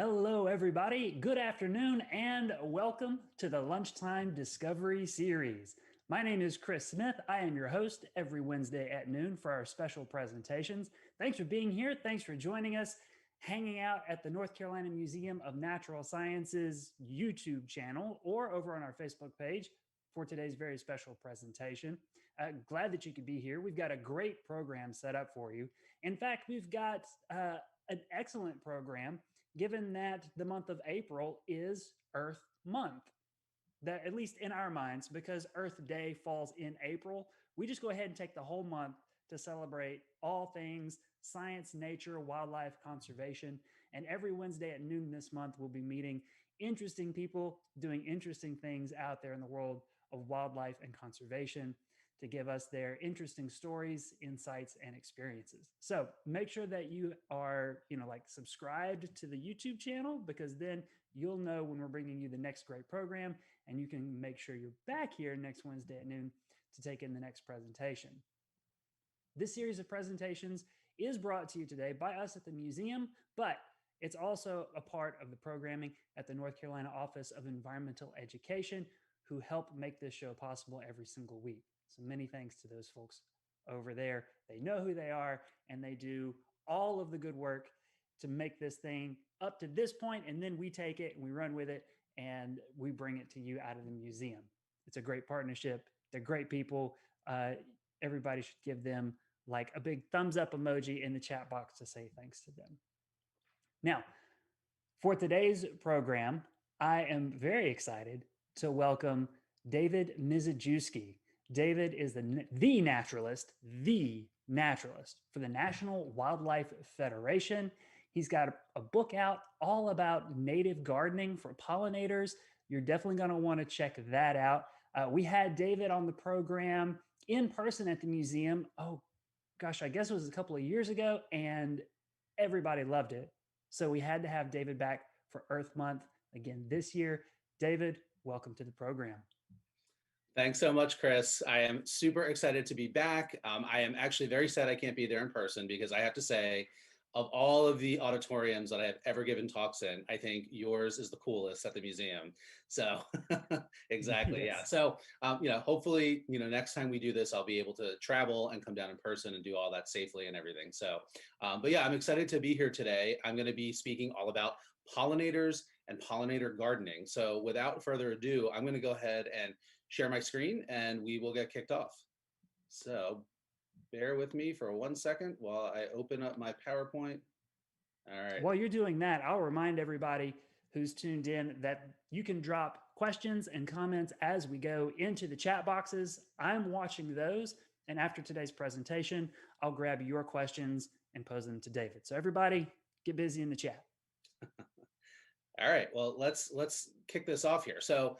Hello, everybody. Good afternoon, and welcome to the Lunchtime Discovery Series. My name is Chris Smith. I am your host every Wednesday at noon for our special presentations. Thanks for being here. Thanks for joining us, hanging out at the North Carolina Museum of Natural Sciences YouTube channel or over on our Facebook page for today's very special presentation. Glad that you could be here. We've got a great program set up for you. In fact, we've got an excellent program given that the month of April is Earth Month. That, at least in our minds, because Earth Day falls in April, we just go ahead and take the whole month to celebrate all things science, nature, wildlife, conservation. And every Wednesday at noon this month, we'll be meeting interesting people doing interesting things out there in the world of wildlife and conservation to give us their interesting stories, insights, and experiences. So make sure that you are, subscribed to the YouTube channel, because then you'll know when we're bringing you the next great program, and you can make sure you're back here next Wednesday at noon to take in the next presentation. This series of presentations is brought to you today by us at the museum, but it's also a part of the programming at the North Carolina Office of Environmental Education, who help make this show possible every single week. So many thanks to those folks over there. They know who they are, and they do all of the good work to make this thing up to this point, and then we take it and we run with it and we bring it to you out of the museum. It's a great partnership. They're great people. Everybody should give them like a big thumbs up emoji in the chat box to say thanks to them. Now, for today's program, I am very excited to welcome David Mizejewski. David is the naturalist for the National Wildlife Federation. He's got a book out all about native gardening for pollinators. You're definitely going to want to check that out. We had David on the program in person at the museum. Oh, gosh, I guess it was a couple of years ago, and everybody loved it. So we had to have David back for Earth Month again this year. David, welcome to the program. Thanks so much, Chris. I am super excited to be back. I am actually very sad I can't be there in person, because I have to say, of all of the auditoriums that I have ever given talks in, I think yours is the coolest at the museum. So exactly. Yes. Yeah. So, hopefully, next time we do this, I'll be able to travel and come down in person and do all that safely and everything. So, but yeah, I'm excited to be here today. I'm going to be speaking all about pollinators and pollinator gardening. So without further ado, I'm going to go ahead and share my screen and we will get kicked off. So bear with me for 1 second while I open up my PowerPoint. All right. While you're doing that, I'll remind everybody who's tuned in that you can drop questions and comments as we go into the chat boxes. I'm watching those, and after today's presentation, I'll grab your questions and pose them to David. So everybody, get busy in the chat. All right, well, let's kick this off here. So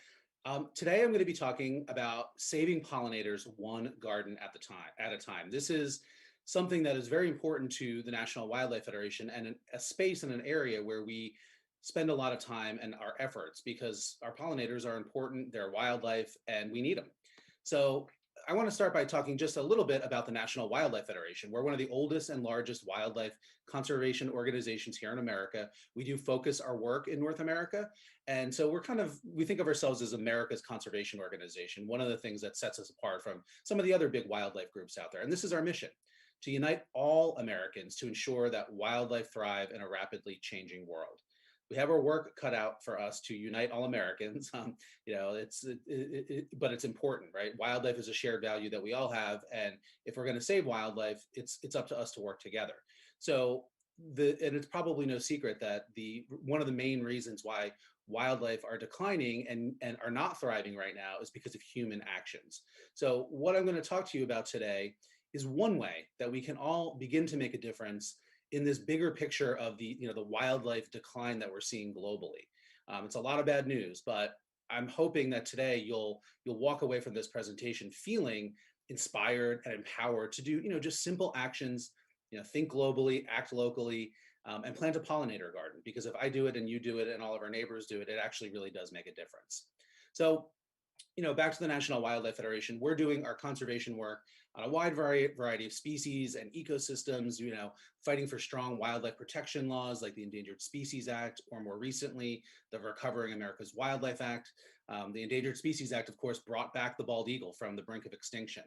today I'm going to be talking about saving pollinators one garden at a time. This is something that is very important to the National Wildlife Federation, and a space and an area where we spend a lot of time and our efforts, because our pollinators are important, they're wildlife, and we need them. So I want to start by talking just a little bit about the National Wildlife Federation. We're one of the oldest and largest wildlife conservation organizations here in America. We do focus our work in North America. And so we think of ourselves as America's conservation organization, one of the things that sets us apart from some of the other big wildlife groups out there. And this is our mission: to unite all Americans to ensure that wildlife thrive in a rapidly changing world. We have our work cut out for us to unite all Americans. But it's important, right? Wildlife is a shared value that we all have, and if we're going to save wildlife, it's up to us to work together. So and it's probably no secret that one of the main reasons why wildlife are declining and are not thriving right now is because of human actions. So what I'm going to talk to you about today is one way that we can all begin to make a difference in this bigger picture of the wildlife decline that we're seeing globally. It's a lot of bad news, but I'm hoping that today you'll walk away from this presentation feeling inspired and empowered to do just simple actions. Think globally, act locally, and plant a pollinator garden. Because if I do it and you do it and all of our neighbors do it, it actually really does make a difference. So back to the National Wildlife Federation, we're doing our conservation work on a wide variety of species and ecosystems, fighting for strong wildlife protection laws like the Endangered Species Act, or more recently, the Recovering America's Wildlife Act. The Endangered Species Act, of course, brought back the bald eagle from the brink of extinction.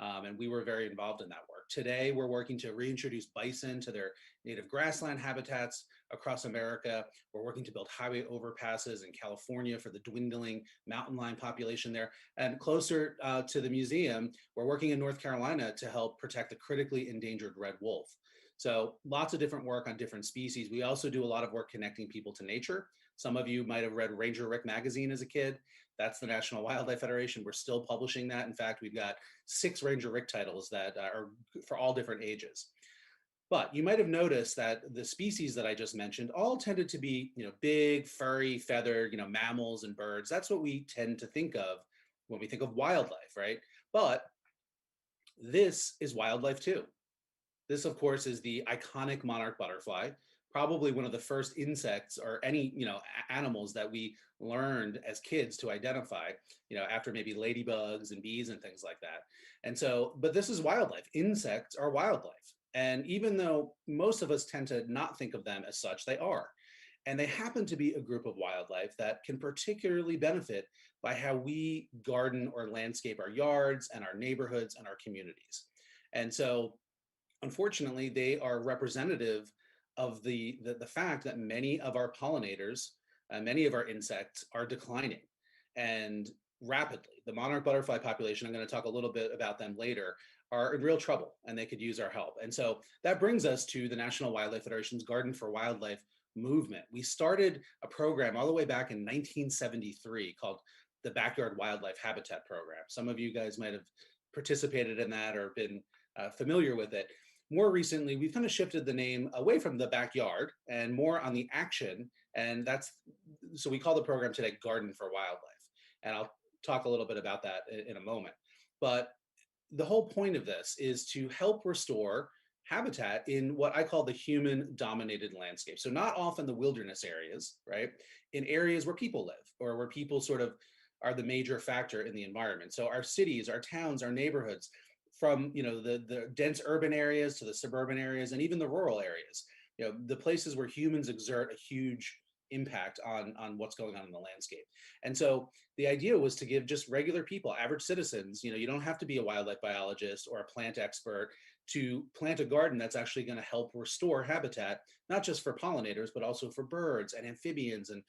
And we were very involved in that work. Today, we're working to reintroduce bison to their native grassland habitats across America. We're working to build highway overpasses in California for the dwindling mountain lion population there. And closer to the museum, we're working in North Carolina to help protect the critically endangered red wolf. So lots of different work on different species. We also do a lot of work connecting people to nature. Some of you might have read Ranger Rick magazine as a kid. That's the National Wildlife Federation. We're still publishing that. In fact, we've got 6 Ranger Rick titles that are for all different ages. But you might have noticed that the species that I just mentioned all tended to be, big, furry, feathered, mammals and birds. That's what we tend to think of when we think of wildlife, right? But this is wildlife too. This, of course, is the iconic monarch butterfly, probably one of the first insects or any, animals that we learned as kids to identify, after maybe ladybugs and bees and things like that. And so, but this is wildlife. Insects are wildlife. And even though most of us tend to not think of them as such, they are. And they happen to be a group of wildlife that can particularly benefit by how we garden or landscape our yards and our neighborhoods and our communities. And so, unfortunately, they are representative of the fact that many of our pollinators, many of our insects are declining and rapidly. The monarch butterfly population, I'm going to talk a little bit about them later, are in real trouble and they could use our help. And so that brings us to the National Wildlife Federation's Garden for Wildlife movement. We started a program all the way back in 1973 called the Backyard Wildlife Habitat Program. Some of you guys might have participated in that or been familiar with it. More recently, we've kind of shifted the name away from the backyard and more on the action. And so we call the program today Garden for Wildlife. And I'll talk a little bit about that in a moment. But the whole point of this is to help restore habitat in what I call the human-dominated landscape. So not often the wilderness areas, right? In areas where people live or where people sort of are the major factor in the environment. So our cities, our towns, our neighborhoods, from the dense urban areas to the suburban areas and even the rural areas, the places where humans exert a huge impact on what's going on in the landscape. And so the idea was to give just regular people, average citizens, you don't have to be a wildlife biologist or a plant expert to plant a garden that's actually going to help restore habitat, not just for pollinators, but also for birds and amphibians and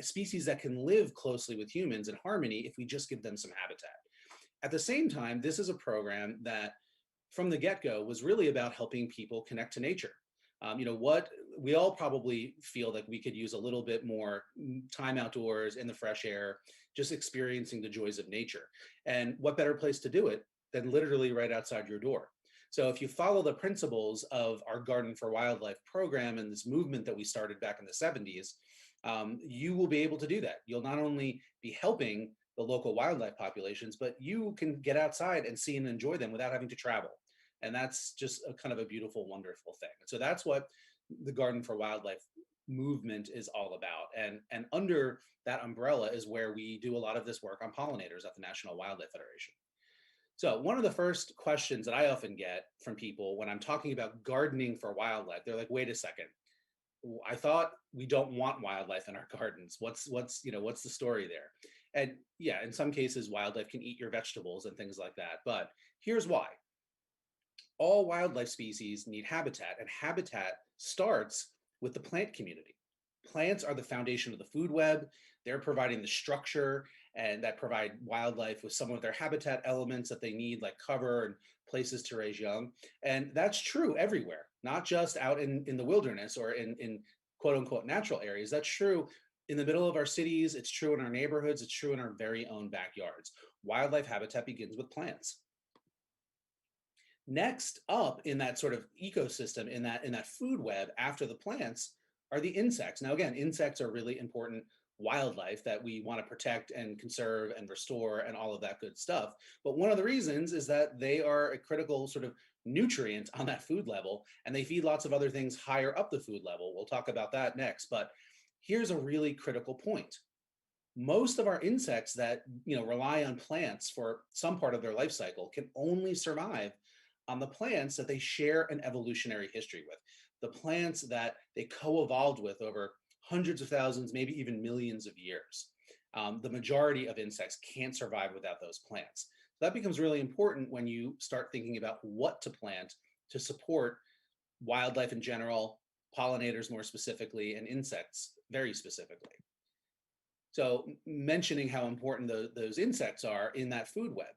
species that can live closely with humans in harmony if we just give them some habitat. At the same time, this is a program that from the get-go was really about helping people connect to nature. What we all probably feel like we could use a little bit more time outdoors in the fresh air, just experiencing the joys of nature. And what better place to do it than literally right outside your door? So if you follow the principles of our Garden for Wildlife program and this movement that we started back in the 70s, you will be able to do that. You'll not only be helping the local wildlife populations, but you can get outside and see and enjoy them without having to travel. And that's just a kind of a beautiful, wonderful thing. So that's what the Garden for Wildlife movement is all about. And under that umbrella is where we do a lot of this work on pollinators at the National Wildlife Federation. So one of the first questions that I often get from people when I'm talking about gardening for wildlife, they're like, wait a second, I thought we don't want wildlife in our gardens. What's the story there? And yeah, in some cases, wildlife can eat your vegetables and things like that. But here's why. All wildlife species need habitat, and habitat starts with the plant community. Plants are the foundation of the food web. They're providing the structure and that provide wildlife with some of their habitat elements that they need, like cover and places to raise young. And that's true everywhere, not just out in the wilderness or in quote unquote natural areas. That's true in the middle of our cities. It's true in our neighborhoods. It's true in our very own backyards. Wildlife habitat begins with plants. Next up in that sort of ecosystem, in that food web after the plants, are the insects. Now, again, insects are really important wildlife that we want to protect and conserve and restore and all of that good stuff. But one of the reasons is that they are a critical sort of nutrient on that food level, and they feed lots of other things higher up the food level. We'll talk about that next. But here's a really critical point. most of our insects that rely on plants for some part of their life cycle can only survive on the plants that they share an evolutionary history with, the plants that they co-evolved with over hundreds of thousands, maybe even millions of years. The majority of insects can't survive without those plants. So that becomes really important when you start thinking about what to plant to support wildlife in general, pollinators more specifically, and insects very specifically. So mentioning how important those insects are in that food web.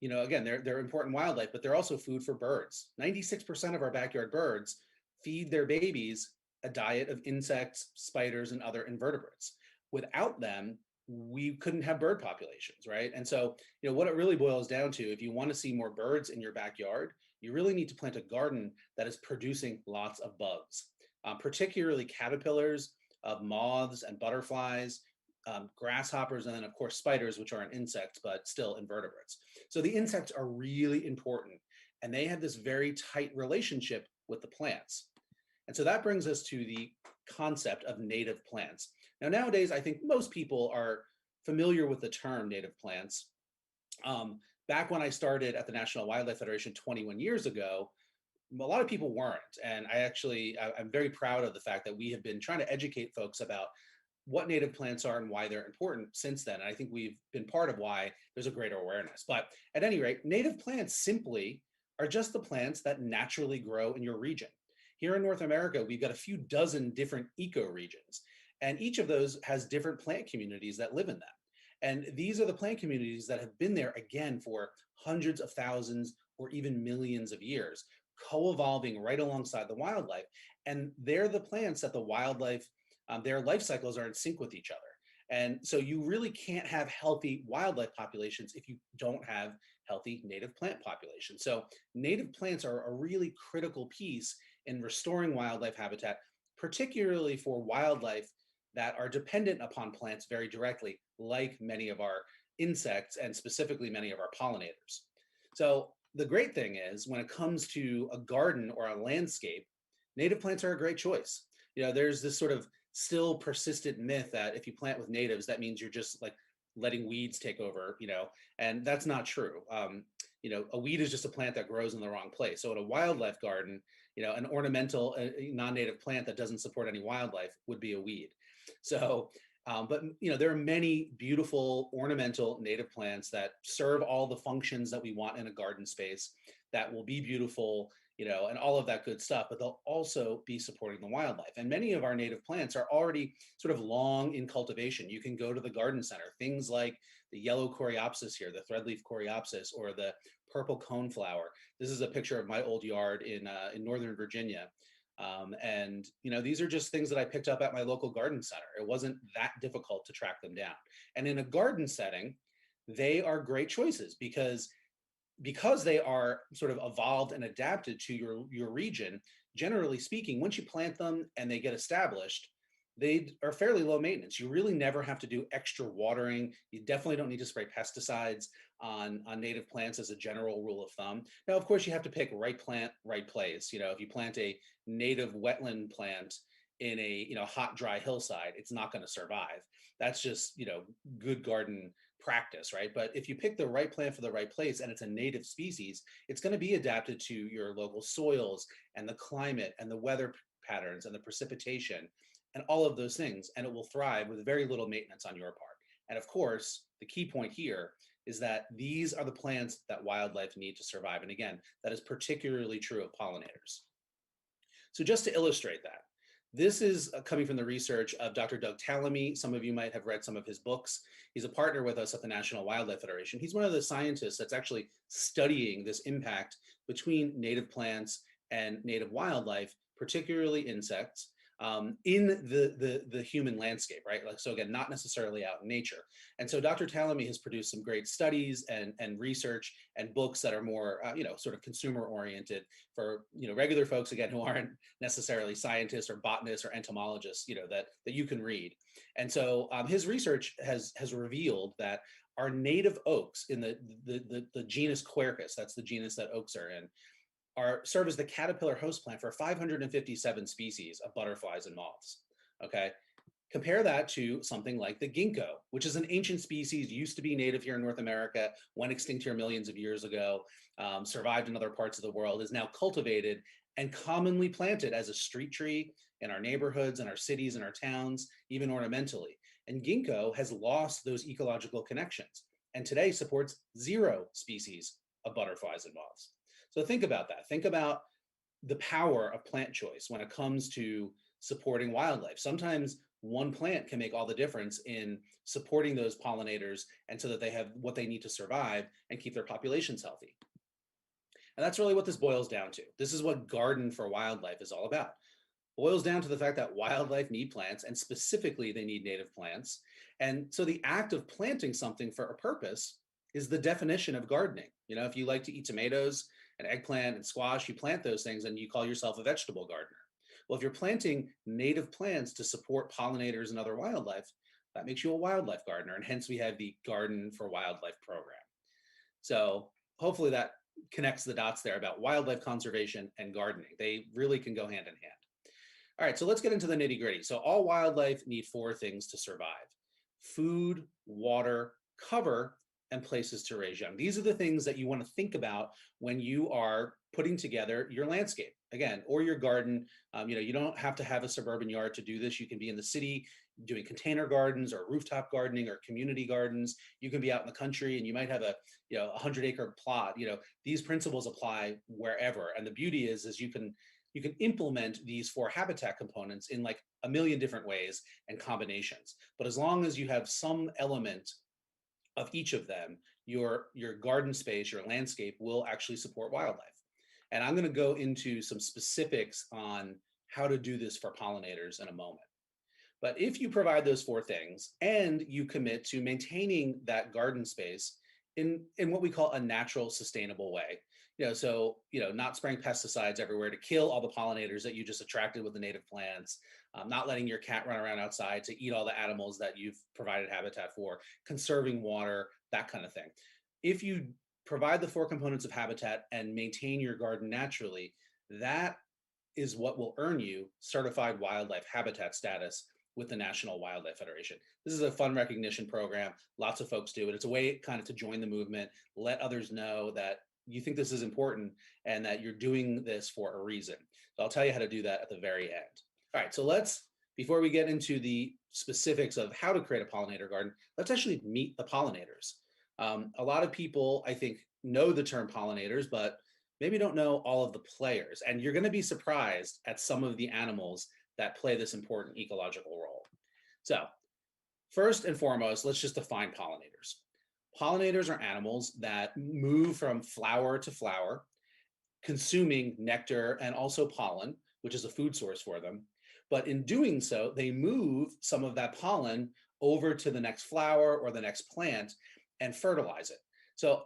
Again, they're important wildlife, but they're also food for birds. 96% of our backyard birds feed their babies a diet of insects, spiders, and other invertebrates. Without them, we couldn't have bird populations, right? And so, what it really boils down to, if you want to see more birds in your backyard, you really need to plant a garden that is producing lots of bugs, particularly caterpillars of moths and butterflies, grasshoppers, and then of course spiders, which aren't insects, but still invertebrates. So the insects are really important, and they have this very tight relationship with the plants. And so that brings us to the concept of native plants. Now, nowadays, I think most people are familiar with the term native plants. Back when I started at the National Wildlife Federation 21 years ago, a lot of people weren't. And I'm very proud of the fact that we have been trying to educate folks about what native plants are and why they're important since then. And I think we've been part of why there's a greater awareness. But at any rate, native plants simply are just the plants that naturally grow in your region. Here in North America, we've got a few dozen different ecoregions, and each of those has different plant communities that live in them. And these are the plant communities that have been there again for hundreds of thousands or even millions of years, co-evolving right alongside the wildlife. And they're the plants that the wildlife, their life cycles are in sync with each other. And so you really can't have healthy wildlife populations if you don't have healthy native plant populations. So native plants are a really critical piece in restoring wildlife habitat, particularly for wildlife that are dependent upon plants very directly, like many of our insects and specifically many of our pollinators. So the great thing is when it comes to a garden or a landscape, native plants are a great choice. There's this sort of still persistent myth that if you plant with natives, that means you're just like letting weeds take over, and that's not true. A weed is just a plant that grows in the wrong place. So in a wildlife garden, an ornamental, non-native plant that doesn't support any wildlife would be a weed. So, but there are many beautiful ornamental native plants that serve all the functions that we want in a garden space that will be beautiful, and all of that good stuff, but they'll also be supporting the wildlife. And many of our native plants are already sort of long in cultivation. You can go to the garden center, things like the yellow coreopsis here, the threadleaf coreopsis, or the purple coneflower. This is a picture of my old yard in Northern Virginia. And these are just things that I picked up at my local garden center. It wasn't that difficult to track them down. And in a garden setting, they are great choices because they are sort of evolved and adapted to your region. Generally speaking, once you plant them and they get established, they are fairly low maintenance. You really never have to do extra watering. You definitely don't need to spray pesticides on native plants as a general rule of thumb. Now, of course, you have to pick right plant, right place. If you plant a native wetland plant in a hot, dry hillside, it's not going to survive. That's just good garden practice, right? But if you pick the right plant for the right place and it's a native species, it's going to be adapted to your local soils and the climate and the weather patterns and the precipitation and all of those things, and it will thrive with very little maintenance on your part. And of course, the key point here is that these are the plants that wildlife need to survive. And again, that is particularly true of pollinators. So just to illustrate that, this is coming from the research of Dr. Doug Tallamy. Some of you might have read some of his books. He's a partner with us at the National Wildlife Federation. He's one of the scientists that's actually studying this impact between native plants and native wildlife, particularly insects, in the human landscape, right? So again, not necessarily out in nature. And so Dr. Tallamy has produced some great studies and research and books that are more, sort of consumer oriented for, regular folks, again, who aren't necessarily scientists or botanists or entomologists, that you can read. And so his research has revealed that our native oaks in the genus Quercus, that's the genus that oaks are in, serve as the caterpillar host plant for 557 species of butterflies and moths. Okay, Compare that to something like the ginkgo, which is an ancient species, used to be native here in North America, went extinct here millions of years ago, survived in other parts of the world, is now cultivated and commonly planted as a street tree in our neighborhoods, in our cities, in our towns, even ornamentally. And ginkgo has lost those ecological connections and today supports 0 species of butterflies and moths. So think about that. Think about the power of plant choice when it comes to supporting wildlife. Sometimes one plant can make all the difference in supporting those pollinators and so that they have what they need to survive and keep their populations healthy. And that's really what this boils down to. This is what Garden for Wildlife is all about. Boils down to the fact that wildlife need plants, and specifically they need native plants. And so the act of planting something for a purpose is the definition of gardening. You know, if you like to eat tomatoes and eggplant and squash, you plant those things and you call yourself a vegetable gardener. Well, if you're planting native plants to support pollinators and other wildlife, that makes you a wildlife gardener. And hence we have the Garden for Wildlife program. So hopefully that connects the dots there about wildlife conservation and gardening. They really can go hand in hand. All right, so let's get into the nitty gritty. So all wildlife need 4 things to survive: food, water, cover, and places to raise young. These are the things that you want to think about when you are putting together your landscape, again, or your garden. You don't have to have a suburban yard to do this. You can be in the city doing container gardens or rooftop gardening or community gardens. You can be out in the country and you might have a 100-acre plot. These principles apply wherever. And the beauty is you can implement these 4 habitat components in like a million different ways and combinations. But as long as you have some element of each of them, your garden space, your landscape will actually support wildlife. And I'm going to go into some specifics on how to do this for pollinators in a moment. But if you provide those 4 things and you commit to maintaining that garden space in what we call a natural, sustainable way, not spraying pesticides everywhere to kill all the pollinators that you just attracted with the native plants, not letting your cat run around outside to eat all the animals that you've provided habitat for, conserving water, that kind of thing. If you provide the 4 components of habitat and maintain your garden naturally, that is what will earn you certified wildlife habitat status with the National Wildlife Federation. This is a fun recognition program. Lots of folks do it. It's a way kind of to join the movement, let others know that you think this is important and that you're doing this for a reason. So I'll tell you how to do that at the very end. All right, so before we get into the specifics of how to create a pollinator garden, let's actually meet the pollinators. A lot of people, I think, know the term pollinators, but maybe don't know all of the players. And you're going to be surprised at some of the animals that play this important ecological role. So first and foremost, let's just define pollinators. Pollinators are animals that move from flower to flower, consuming nectar and also pollen, which is a food source for them. But in doing so, they move some of that pollen over to the next flower or the next plant and fertilize it. So,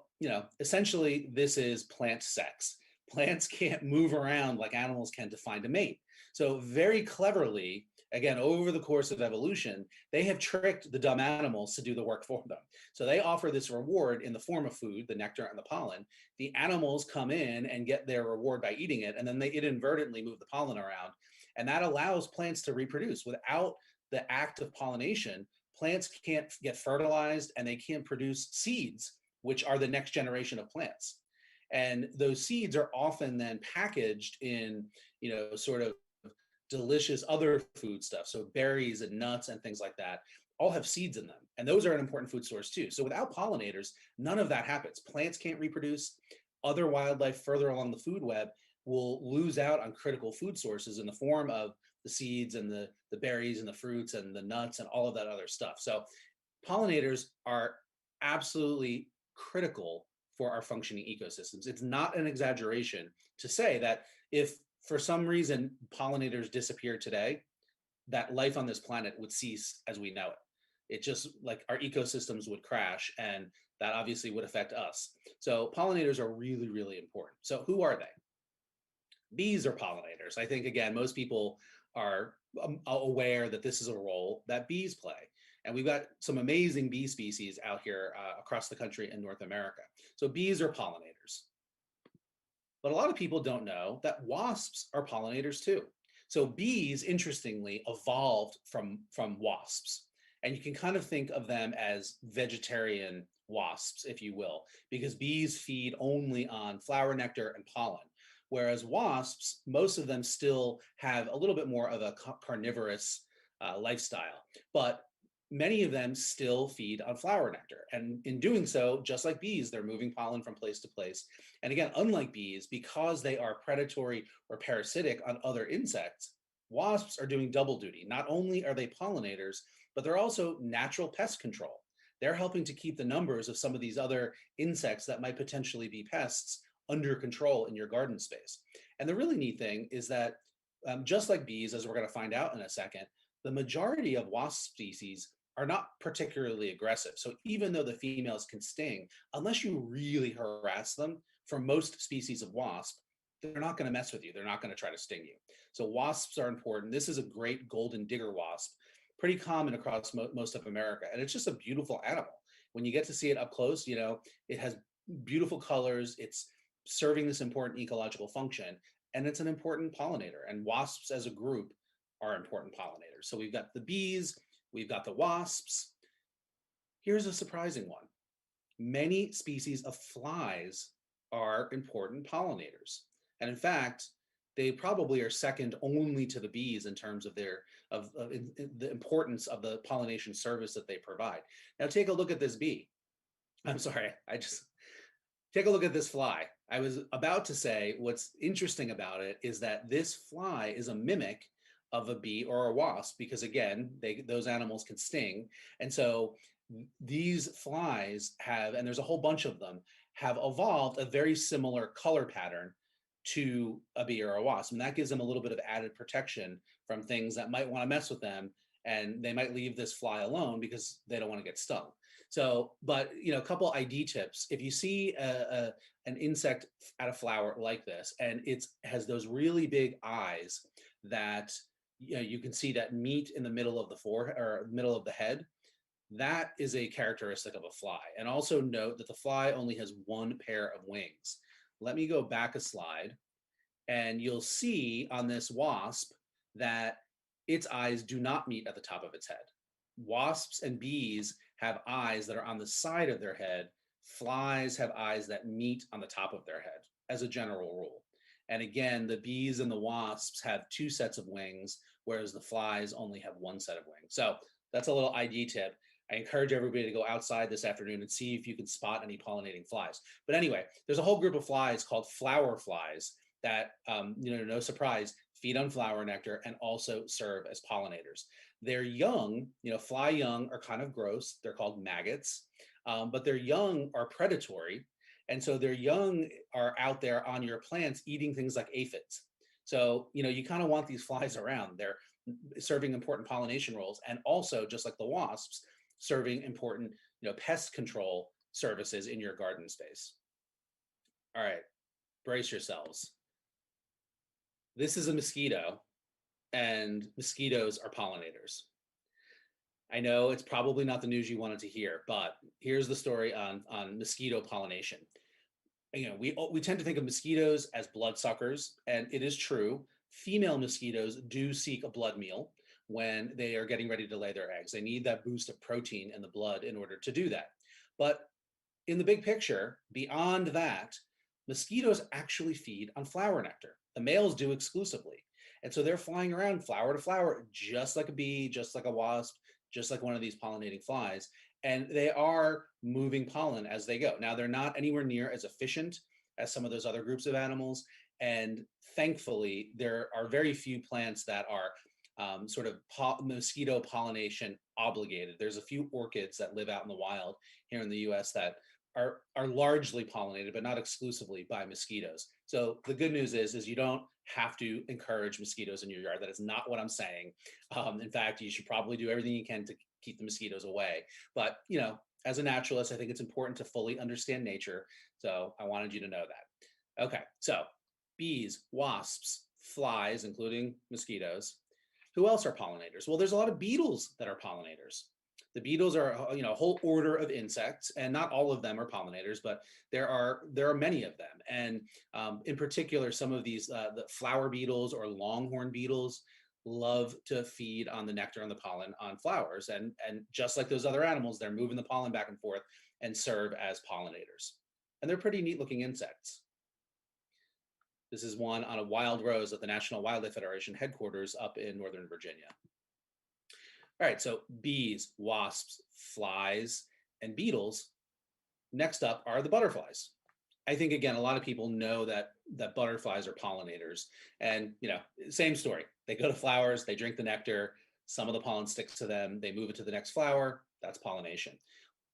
essentially, this is plant sex. Plants can't move around like animals can to find a mate. So very cleverly, again, over the course of evolution, they have tricked the dumb animals to do the work for them. So they offer this reward in the form of food, the nectar and the pollen. The animals come in and get their reward by eating it, and then they inadvertently move the pollen around. And that allows plants to reproduce. Without the act of pollination, plants can't get fertilized and they can't produce seeds, which are the next generation of plants. And those seeds are often then packaged in, sort of delicious other food stuff. So berries and nuts and things like that all have seeds in them. And those are an important food source too. So without pollinators, none of that happens. Plants can't reproduce. Other wildlife further along the food web will lose out on critical food sources in the form of the seeds and the berries and the fruits and the nuts and all of that other stuff. So pollinators are absolutely critical for our functioning ecosystems. It's not an exaggeration to say that if for some reason pollinators disappeared today, that life on this planet would cease as we know it. It just, like, our ecosystems would crash, and that obviously would affect us. So pollinators are really, really important. So who are they? Bees are pollinators. I think, again, most people are aware that this is a role that bees play. And we've got some amazing bee species out here across the country in North America. So bees are pollinators. But a lot of people don't know that wasps are pollinators too. So bees, interestingly, evolved from wasps. And you can kind of think of them as vegetarian wasps, if you will, because bees feed only on flower nectar and pollen. Whereas wasps, most of them still have a little bit more of a carnivorous lifestyle, but many of them still feed on flower nectar. And in doing so, just like bees, they're moving pollen from place to place. And again, unlike bees, because they are predatory or parasitic on other insects, wasps are doing double duty. Not only are they pollinators, but they're also natural pest control. They're helping to keep the numbers of some of these other insects that might potentially be pests under control in your garden space. And the really neat thing is that just like bees, as we're going to find out in a second, the majority of wasp species are not particularly aggressive. So even though the females can sting, unless you really harass them, for most species of wasp, they're not going to mess with you. They're not going to try to sting you. So wasps are important. This is a great golden digger wasp, pretty common across most of America. And it's just a beautiful animal. When you get to see it up close, it has beautiful colors. It's serving this important ecological function, and it's an important pollinator. And wasps as a group are important pollinators. So we've got the bees, we've got the wasps. Here's a surprising one. Many species of flies are important pollinators. And in fact, they probably are second only to the bees in terms of the importance of the pollination service that they provide. Now take a look at this bee. I'm sorry, take a look at this fly. I was about to say what's interesting about it is that this fly is a mimic of a bee or a wasp, because again, those animals can sting. And so these flies have, and there's a whole bunch of them, have evolved a very similar color pattern to a bee or a wasp. And that gives them a little bit of added protection from things that might want to mess with them. And they might leave this fly alone because they don't want to get stung. So, but a couple ID tips. If you see an insect at a flower like this, and it has those really big eyes that you can see that meet in the middle of the forehead or middle of the head, that is a characteristic of a fly. And also note that the fly only has one pair of wings. Let me go back a slide, and you'll see on this wasp that its eyes do not meet at the top of its head. Wasps and bees have eyes that are on the side of their head. Flies have eyes that meet on the top of their head, as a general rule. And again, the bees and the wasps have two sets of wings, whereas the flies only have one set of wings. So that's a little ID tip. I encourage everybody to go outside this afternoon and see if you can spot any pollinating flies. But anyway, there's a whole group of flies called flower flies that, no surprise, feed on flower nectar and also serve as pollinators. Their young, fly young are kind of gross. They're called maggots, but their young are predatory. And so their young are out there on your plants eating things like aphids. So, you kind of want these flies around. They're serving important pollination roles, and also, just like the wasps, serving important, pest control services in your garden space. All right, brace yourselves. This is a mosquito, and mosquitoes are pollinators. I know it's probably not the news you wanted to hear, but here's the story on mosquito pollination. We tend to think of mosquitoes as bloodsuckers, and it is true. Female mosquitoes do seek a blood meal when they are getting ready to lay their eggs. They need that boost of protein in the blood in order to do that. But in the big picture, beyond that, mosquitoes actually feed on flower nectar. The males do exclusively. And so they're flying around flower to flower, just like a bee, just like a wasp, just like one of these pollinating flies. And they are moving pollen as they go. Now, they're not anywhere near as efficient as some of those other groups of animals. And thankfully, there are very few plants that are sort of mosquito pollination obligated. There's a few orchids that live out in the wild here in the US that are largely pollinated, but not exclusively by mosquitoes. So the good news is you don't have to encourage mosquitoes in your yard. That is not what I'm saying. In fact, you should probably do everything you can to keep the mosquitoes away. But, as a naturalist, I think it's important to fully understand nature. So I wanted you to know that. Okay, so bees, wasps, flies, including mosquitoes. Who else are pollinators? Well, there's a lot of beetles that are pollinators. The beetles are, a whole order of insects, and not all of them are pollinators, but there are many of them. And in particular, some of these the flower beetles or longhorn beetles love to feed on the nectar and the pollen on flowers. And just like those other animals, they're moving the pollen back and forth and serve as pollinators. And they're pretty neat looking insects. This is one on a wild rose at the National Wildlife Federation headquarters up in Northern Virginia. All right, so bees, wasps, flies, and beetles. Next up are the butterflies. I think, again, a lot of people know that butterflies are pollinators. And, same story. They go to flowers, they drink the nectar, some of the pollen sticks to them, they move it to the next flower, that's pollination.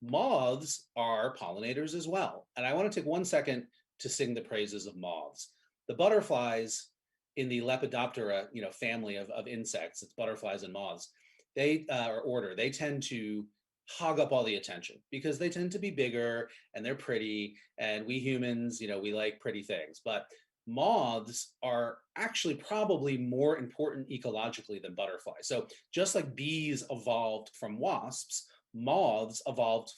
Moths are pollinators as well. And I want to take 1 second to sing the praises of moths. The butterflies in the Lepidoptera, family of insects, it's butterflies and moths, they tend to hog up all the attention because they tend to be bigger and they're pretty, and we humans, we like pretty things. But moths are actually probably more important ecologically than butterflies. So just like bees evolved from wasps, butterflies evolved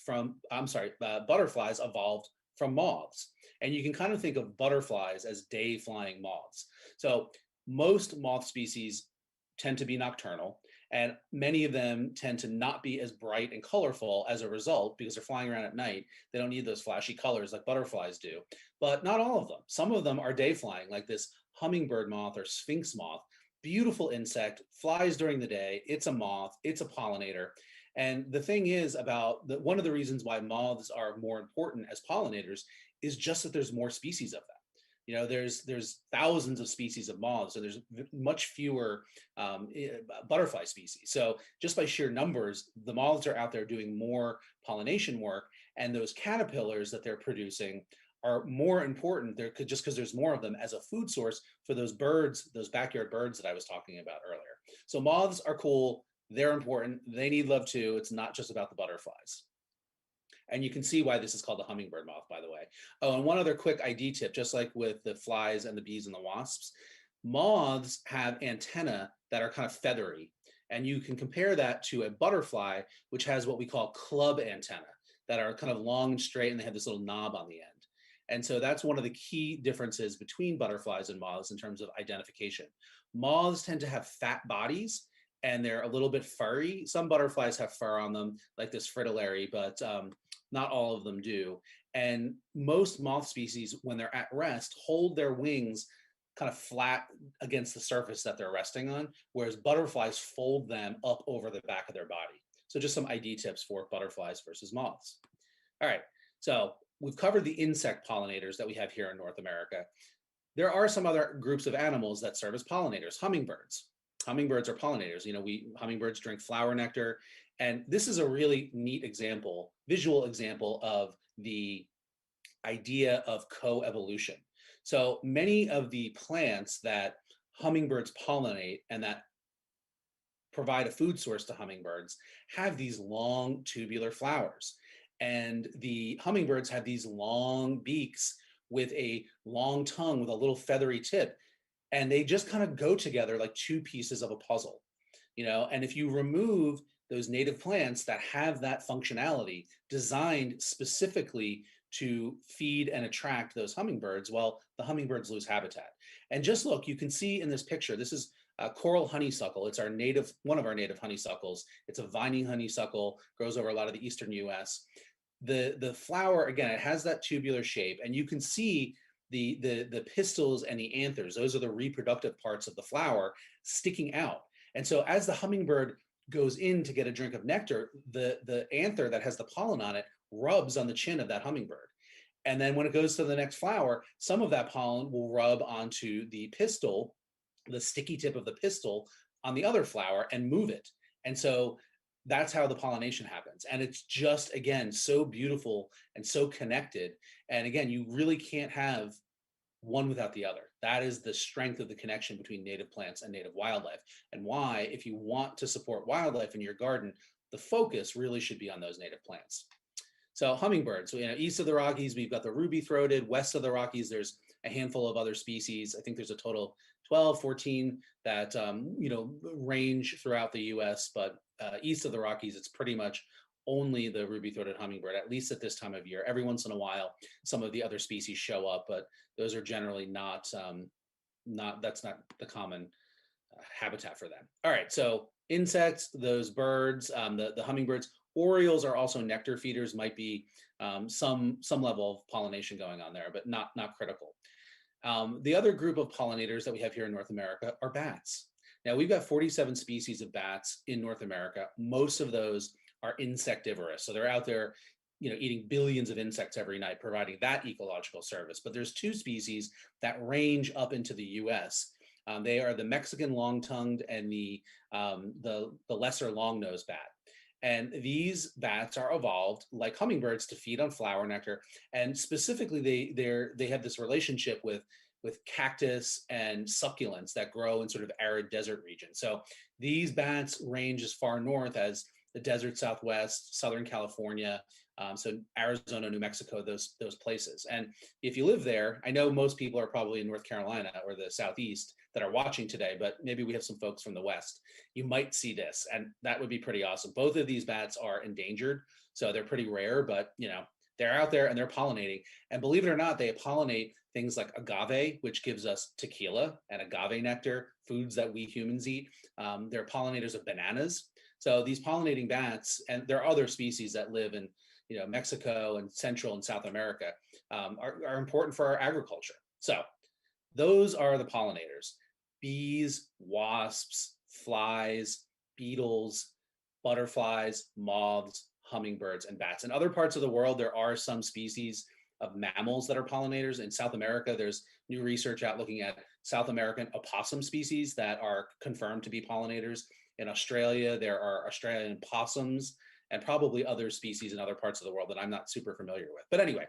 from moths. And you can kind of think of butterflies as day-flying moths. So most moth species tend to be nocturnal, and many of them tend to not be as bright and colorful as a result because they're flying around at night. They don't need those flashy colors like butterflies do, but not all of them. Some of them are day flying, like this hummingbird moth or sphinx moth. Beautiful insect, flies during the day. It's a moth, it's a pollinator. And the thing is one of the reasons why moths are more important as pollinators is just that there's more species of them. There's thousands of species of moths, so there's much fewer butterfly species. So just by sheer numbers, the moths are out there doing more pollination work, and those caterpillars that they're producing are more important just because there's more of them as a food source for those birds, those backyard birds that I was talking about earlier. So moths are cool, they're important, they need love too. It's not just about the butterflies. And you can see why this is called the hummingbird moth, by the way. Oh, and one other quick ID tip, just like with the flies and the bees and the wasps, moths have antennae that are kind of feathery. And you can compare that to a butterfly, which has what we call club antennae that are kind of long and straight, and they have this little knob on the end. And so that's one of the key differences between butterflies and moths in terms of identification. Moths tend to have fat bodies, and they're a little bit furry. Some butterflies have fur on them, like this fritillary, but not all of them do. And most moth species, when they're at rest, hold their wings kind of flat against the surface that they're resting on, whereas butterflies fold them up over the back of their body. So just some ID tips for butterflies versus moths. All right, so we've covered the insect pollinators that we have here in North America. There are some other groups of animals that serve as pollinators. Hummingbirds. Hummingbirds are pollinators. Hummingbirds drink flower nectar. And this is a really neat visual example of the idea of co-evolution. So many of the plants that hummingbirds pollinate and that provide a food source to hummingbirds have these long tubular flowers. And the hummingbirds have these long beaks with a long tongue with a little feathery tip. And they just kind of go together like two pieces of a puzzle, and if you remove those native plants that have that functionality designed specifically to feed and attract those hummingbirds, well, the hummingbirds lose habitat. And just look, you can see in this picture, this is coral honeysuckle. It's one of our native honeysuckles. It's a vining honeysuckle, grows over a lot of the eastern US. The flower, again, it has that tubular shape, and you can see the pistils and the anthers. Those are the reproductive parts of the flower sticking out. And so as the hummingbird goes in to get a drink of nectar, the anther that has the pollen on it rubs on the chin of that hummingbird. And then when it goes to the next flower, some of that pollen will rub onto the pistil, the sticky tip of the pistil on the other flower, and move it. And so that's how the pollination happens. And it's just, again, so beautiful and so connected. And again, you really can't have one without the other. That is the strength of the connection between native plants and native wildlife, and why, if you want to support wildlife in your garden, the focus really should be on those native plants. So hummingbirds, east of the Rockies, we've got the ruby-throated. West of the Rockies, there's a handful of other species. I think there's a total of 12, 14 that range throughout the US, but east of the Rockies, it's pretty much only the ruby-throated hummingbird, at least at this time of year. Every once in a while, some of the other species show up, but those are generally not that's not the common habitat for them. All right, so insects, those birds, the hummingbirds. Orioles are also nectar feeders, might be some level of pollination going on there, but not critical. The other group of pollinators that we have here in North America are bats. Now, we've got 47 species of bats in North America. Most of those are insectivorous, so they're out there, eating billions of insects every night, providing that ecological service. But there's two species that range up into the U.S. They are the Mexican long-tongued and the lesser long-nosed bat. And these bats are evolved like hummingbirds to feed on flower nectar. And specifically, they have this relationship with cactus and succulents that grow in sort of arid desert regions. So these bats range as far north as the desert Southwest, Southern California, so Arizona, New Mexico, those places. And if you live there, I know most people are probably in North Carolina or the Southeast that are watching today, but maybe we have some folks from the West. You might see this, and that would be pretty awesome. Both of these bats are endangered, so they're pretty rare, but they're out there and they're pollinating. And believe it or not, they pollinate things like agave, which gives us tequila and agave nectar, foods that we humans eat. They're pollinators of bananas. So these pollinating bats, and there are other species that live in Mexico and Central and South America, are important for our agriculture. So those are the pollinators: bees, wasps, flies, beetles, butterflies, moths, hummingbirds, and bats. In other parts of the world, there are some species of mammals that are pollinators. In South America, there's new research out looking at South American opossum species that are confirmed to be pollinators. In Australia, there are Australian possums and probably other species in other parts of the world that I'm not super familiar with. But anyway,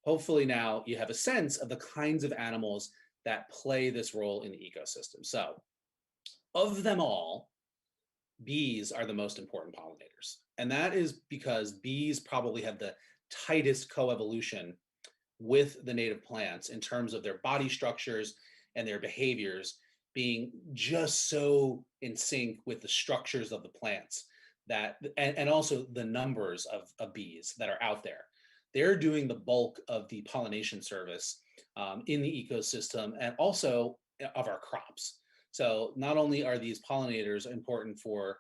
hopefully now you have a sense of the kinds of animals that play this role in the ecosystem. So of them all, bees are the most important pollinators. And that is because bees probably have the tightest coevolution with the native plants in terms of their body structures and their behaviors being just so in sync with the structures of the plants and also the numbers of bees that are out there. They're doing the bulk of the pollination service in the ecosystem and also of our crops. So not only are these pollinators important for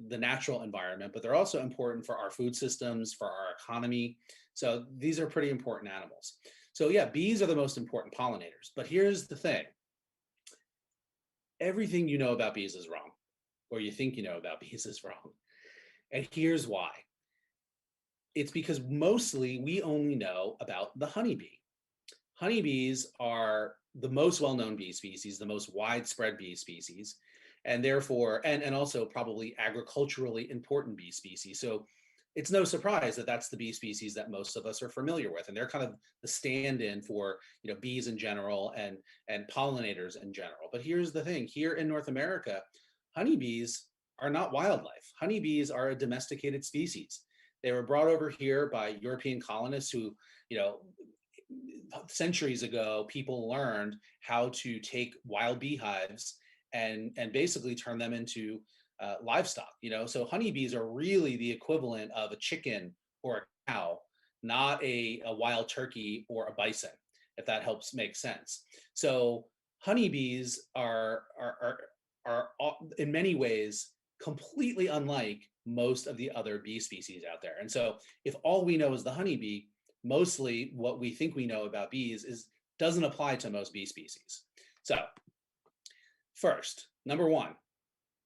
the natural environment, but they're also important for our food systems, for our economy. So these are pretty important animals. So yeah, bees are the most important pollinators. But here's the thing. Everything you know about bees is wrong, or you think you know about bees is wrong. And here's why. It's because mostly we only know about the honeybee. Honeybees are the most well-known bee species, the most widespread bee species, and therefore, and also probably agriculturally important bee species. So it's no surprise that that's the bee species that most of us are familiar with. And they're kind of the stand-in for bees in general and pollinators in general. But here's the thing, here in North America, honeybees are not wildlife. Honeybees are a domesticated species. They were brought over here by European colonists who, centuries ago, people learned how to take wild beehives and basically turn them into livestock. So honeybees are really the equivalent of a chicken or a cow, not a wild turkey or a bison, if that helps make sense. So honeybees are in many ways completely unlike most of the other bee species out there. And so if all we know is the honeybee, mostly what we think we know about bees doesn't apply to most bee species. So first, number one,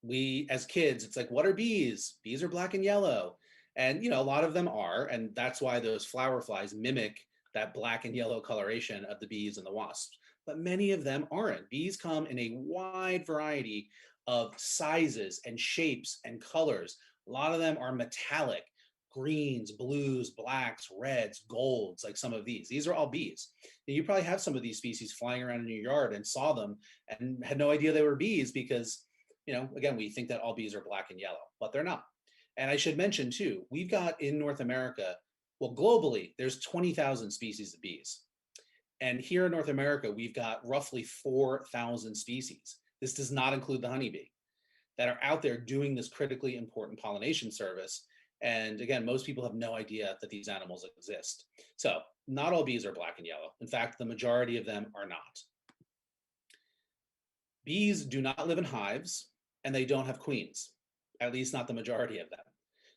we as kids, it's like, what are bees? Bees are black and yellow. And a lot of them are, and that's why those flower flies mimic that black and yellow coloration of the bees and the wasps. But many of them aren't. Bees come in a wide variety of sizes and shapes and colors. A lot of them are metallic, greens, blues, blacks, reds, golds, like some of these. These are all bees. And you probably have some of these species flying around in your yard and saw them and had no idea they were bees because, again, we think that all bees are black and yellow, but they're not. And I should mention too, we've got in North America, well, globally, there's 20,000 species of bees. And here in North America, we've got roughly 4,000 species. This does not include the honeybee. that are out there doing this critically important pollination service. And again, most people have no idea that these animals exist. So not all bees are black and yellow. In fact, the majority of them are not. Bees do not live in hives, and they don't have queens, at least not the majority of them.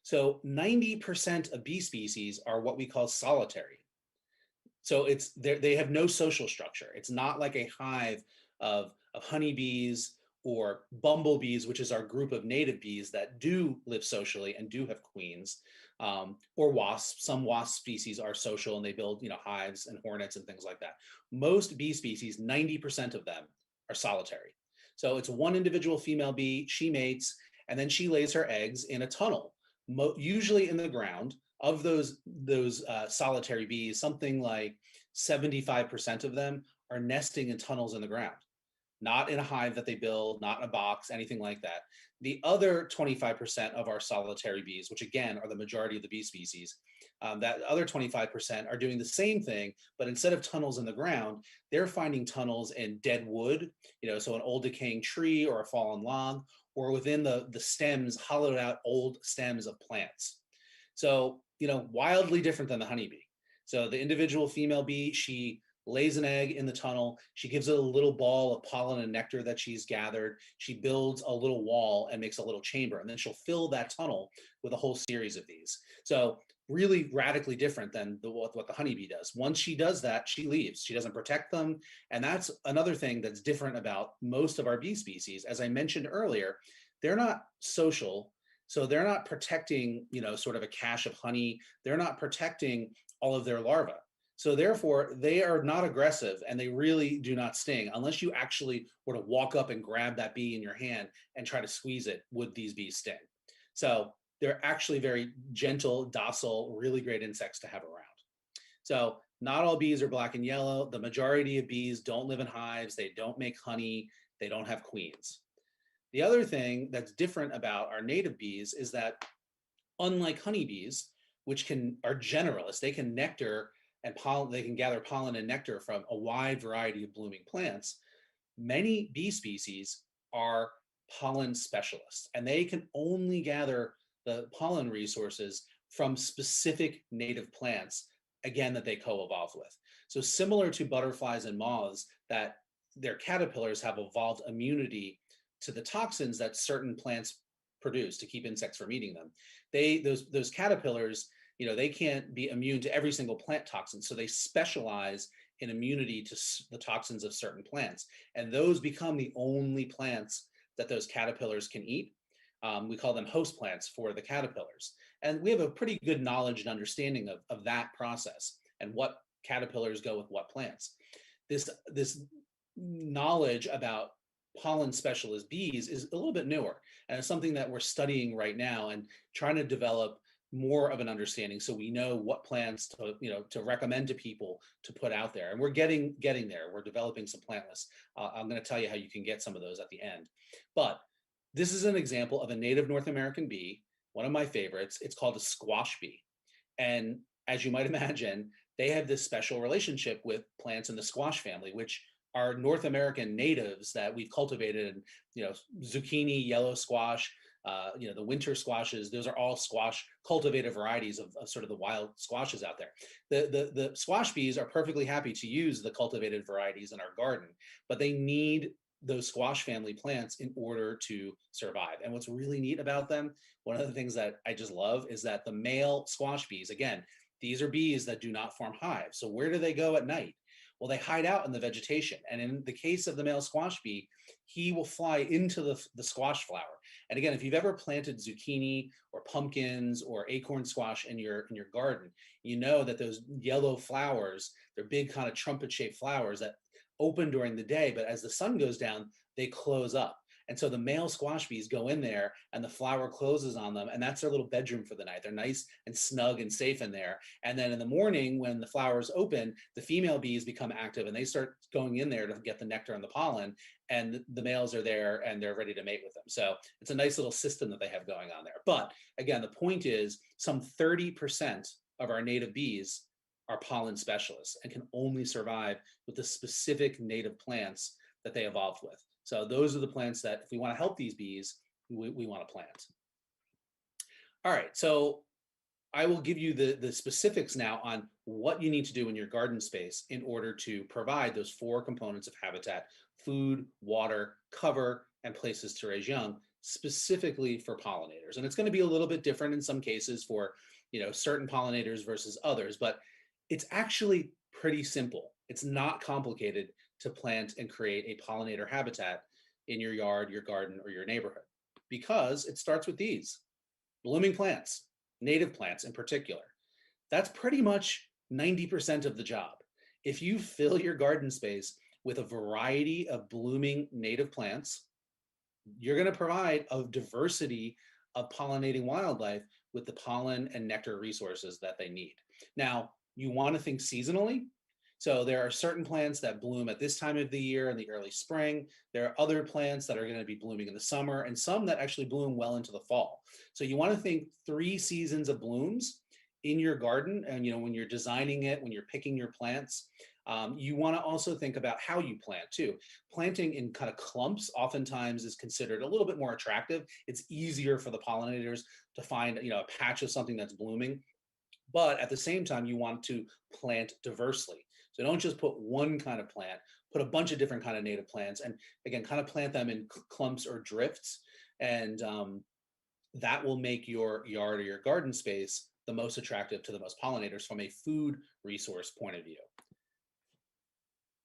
So 90% of bee species are what we call solitary. So they have no social structure. It's not like a hive of honeybees or bumblebees, which is our group of native bees that do live socially and do have queens, or wasps. Some wasp species are social and they build, hives and hornets and things like that. Most bee species, 90% of them are solitary. So it's one individual female bee, she mates, and then she lays her eggs in a tunnel, usually in the ground. Of those solitary bees, something like 75% of them are nesting in tunnels in the ground, not in a hive that they build, not in a box, anything like that. The other 25% of our solitary bees, which again are the majority of the bee species, that other 25% are doing the same thing, but instead of tunnels in the ground, they're finding tunnels in dead wood, so an old decaying tree or a fallen log, or within the stems, hollowed out old stems of plants. So, wildly different than the honeybee. So the individual female bee, she lays an egg in the tunnel. She gives it a little ball of pollen and nectar that she's gathered. She builds a little wall and makes a little chamber, and then she'll fill that tunnel with a whole series of these. So really radically different than what the honeybee does. Once she does that, she leaves. She doesn't protect them. And that's another thing that's different about most of our bee species. As I mentioned earlier, they're not social. So they're not protecting, sort of a cache of honey. They're not protecting all of their larvae. So therefore, they are not aggressive and they really do not sting unless you actually were to walk up and grab that bee in your hand and try to squeeze it. Would these bees sting? So they're actually very gentle, docile, really great insects to have around. So not all bees are black and yellow. The majority of bees don't live in hives. They don't make honey. They don't have queens. The other thing that's different about our native bees is that unlike honeybees, which are generalists, they can nectar and pollen, they can gather pollen and nectar from a wide variety of blooming plants. Many bee species are pollen specialists, and they can only gather the pollen resources from specific native plants, again, that they co-evolved with. So similar to butterflies and moths, that their caterpillars have evolved immunity to the toxins that certain plants produce to keep insects from eating them. Those caterpillars, they can't be immune to every single plant toxin, so they specialize in immunity to the toxins of certain plants, and those become the only plants that those caterpillars can eat. We call them host plants for the caterpillars, and we have a pretty good knowledge and understanding of that process and what caterpillars go with what plants. This knowledge about pollen specialist bees is a little bit newer, and it's something that we're studying right now and trying to develop more of an understanding so we know what plants to recommend to people to put out there. And we're getting there. We're developing some plant lists. I'm going to tell you how you can get some of those at the end. But this is an example of a native North American bee, one of my favorites. It's called a squash bee. And as you might imagine, they have this special relationship with plants in the squash family, which are North American natives that we've cultivated. Zucchini, yellow squash, the winter squashes, those are all squash cultivated varieties of sort of the wild squashes out there. The squash bees are perfectly happy to use the cultivated varieties in our garden, but they need those squash family plants in order to survive. And what's really neat about them, one of the things that I just love is that the male squash bees, again, these are bees that do not form hives. So where do they go at night? Well, they hide out in the vegetation. And in the case of the male squash bee, he will fly into the squash flower. And again, if you've ever planted zucchini or pumpkins or acorn squash in your garden, you know that those yellow flowers, they're big kind of trumpet-shaped flowers that open during the day, but as the sun goes down, they close up. And so the male squash bees go in there and the flower closes on them, and that's their little bedroom for the night. They're nice and snug and safe in there. And then in the morning, when the flowers open, the female bees become active and they start going in there to get the nectar and the pollen, and the males are there and they're ready to mate with them. So it's a nice little system that they have going on there. But again, the point is some 30% of our native bees are pollen specialists and can only survive with the specific native plants that they evolved with. So those are the plants that if we want to help these bees, we want to plant. All right, so I will give you the specifics now on what you need to do in your garden space in order to provide those 4 components of habitat: food, water, cover, and places to raise young, specifically for pollinators. And it's going to be a little bit different in some cases for, certain pollinators versus others, but it's actually pretty simple. It's not complicated to plant and create a pollinator habitat in your yard, your garden, or your neighborhood, because it starts with these: blooming plants, native plants in particular. That's pretty much 90% of the job. If you fill your garden space with a variety of blooming native plants, you're going to provide a diversity of pollinating wildlife with the pollen and nectar resources that they need. Now, you want to think seasonally. So there are certain plants that bloom at this time of the year in the early spring. There are other plants that are going to be blooming in the summer, and some that actually bloom well into the fall. So you want to think 3 seasons of blooms in your garden. And when you're designing it, when you're picking your plants, you want to also think about how you plant too. Planting in kind of clumps oftentimes is considered a little bit more attractive. It's easier for the pollinators to find a patch of something that's blooming. But at the same time, you want to plant diversely. So don't just put one kind of plant, put a bunch of different kind of native plants, and again, kind of plant them in clumps or drifts. And that will make your yard or your garden space the most attractive to the most pollinators from a food resource point of view.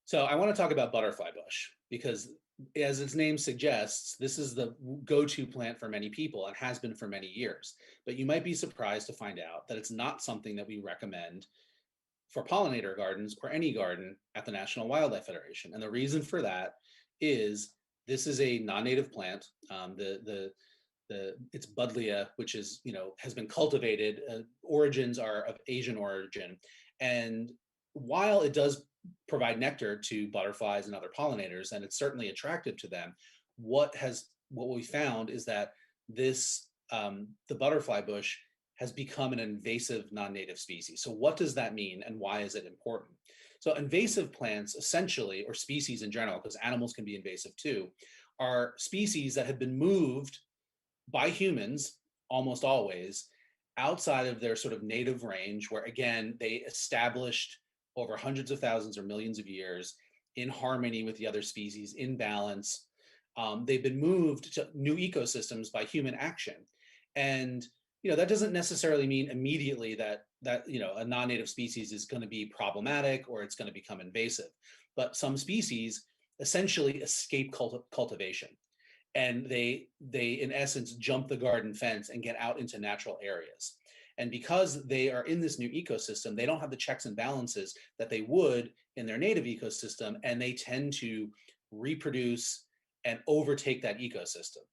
So I want to talk about butterfly bush because, as its name suggests, this is the go-to plant for many people and has been for many years. But you might be surprised to find out that it's not something that we recommend for pollinator gardens or any garden at the National Wildlife Federation. And the reason for that is this is a non-native plant. It's Buddleia, which is, has been cultivated. Origins are of Asian origin. And while it does provide nectar to butterflies and other pollinators, and it's certainly attractive to them, what we found is that this the butterfly bush has become an invasive non-native species. So what does that mean, and why is it important? So invasive plants essentially, or species in general, because animals can be invasive too, are species that have been moved by humans almost always outside of their sort of native range, where again, they established over hundreds of thousands or millions of years in harmony with the other species, in balance. They've been moved to new ecosystems by human action. And that doesn't necessarily mean immediately that a non-native species is going to be problematic or it's going to become invasive. But some species essentially escape cultivation. And they in essence jump the garden fence and get out into natural areas. And because they are in this new ecosystem, they don't have the checks and balances that they would in their native ecosystem, and they tend to reproduce and overtake that ecosystem.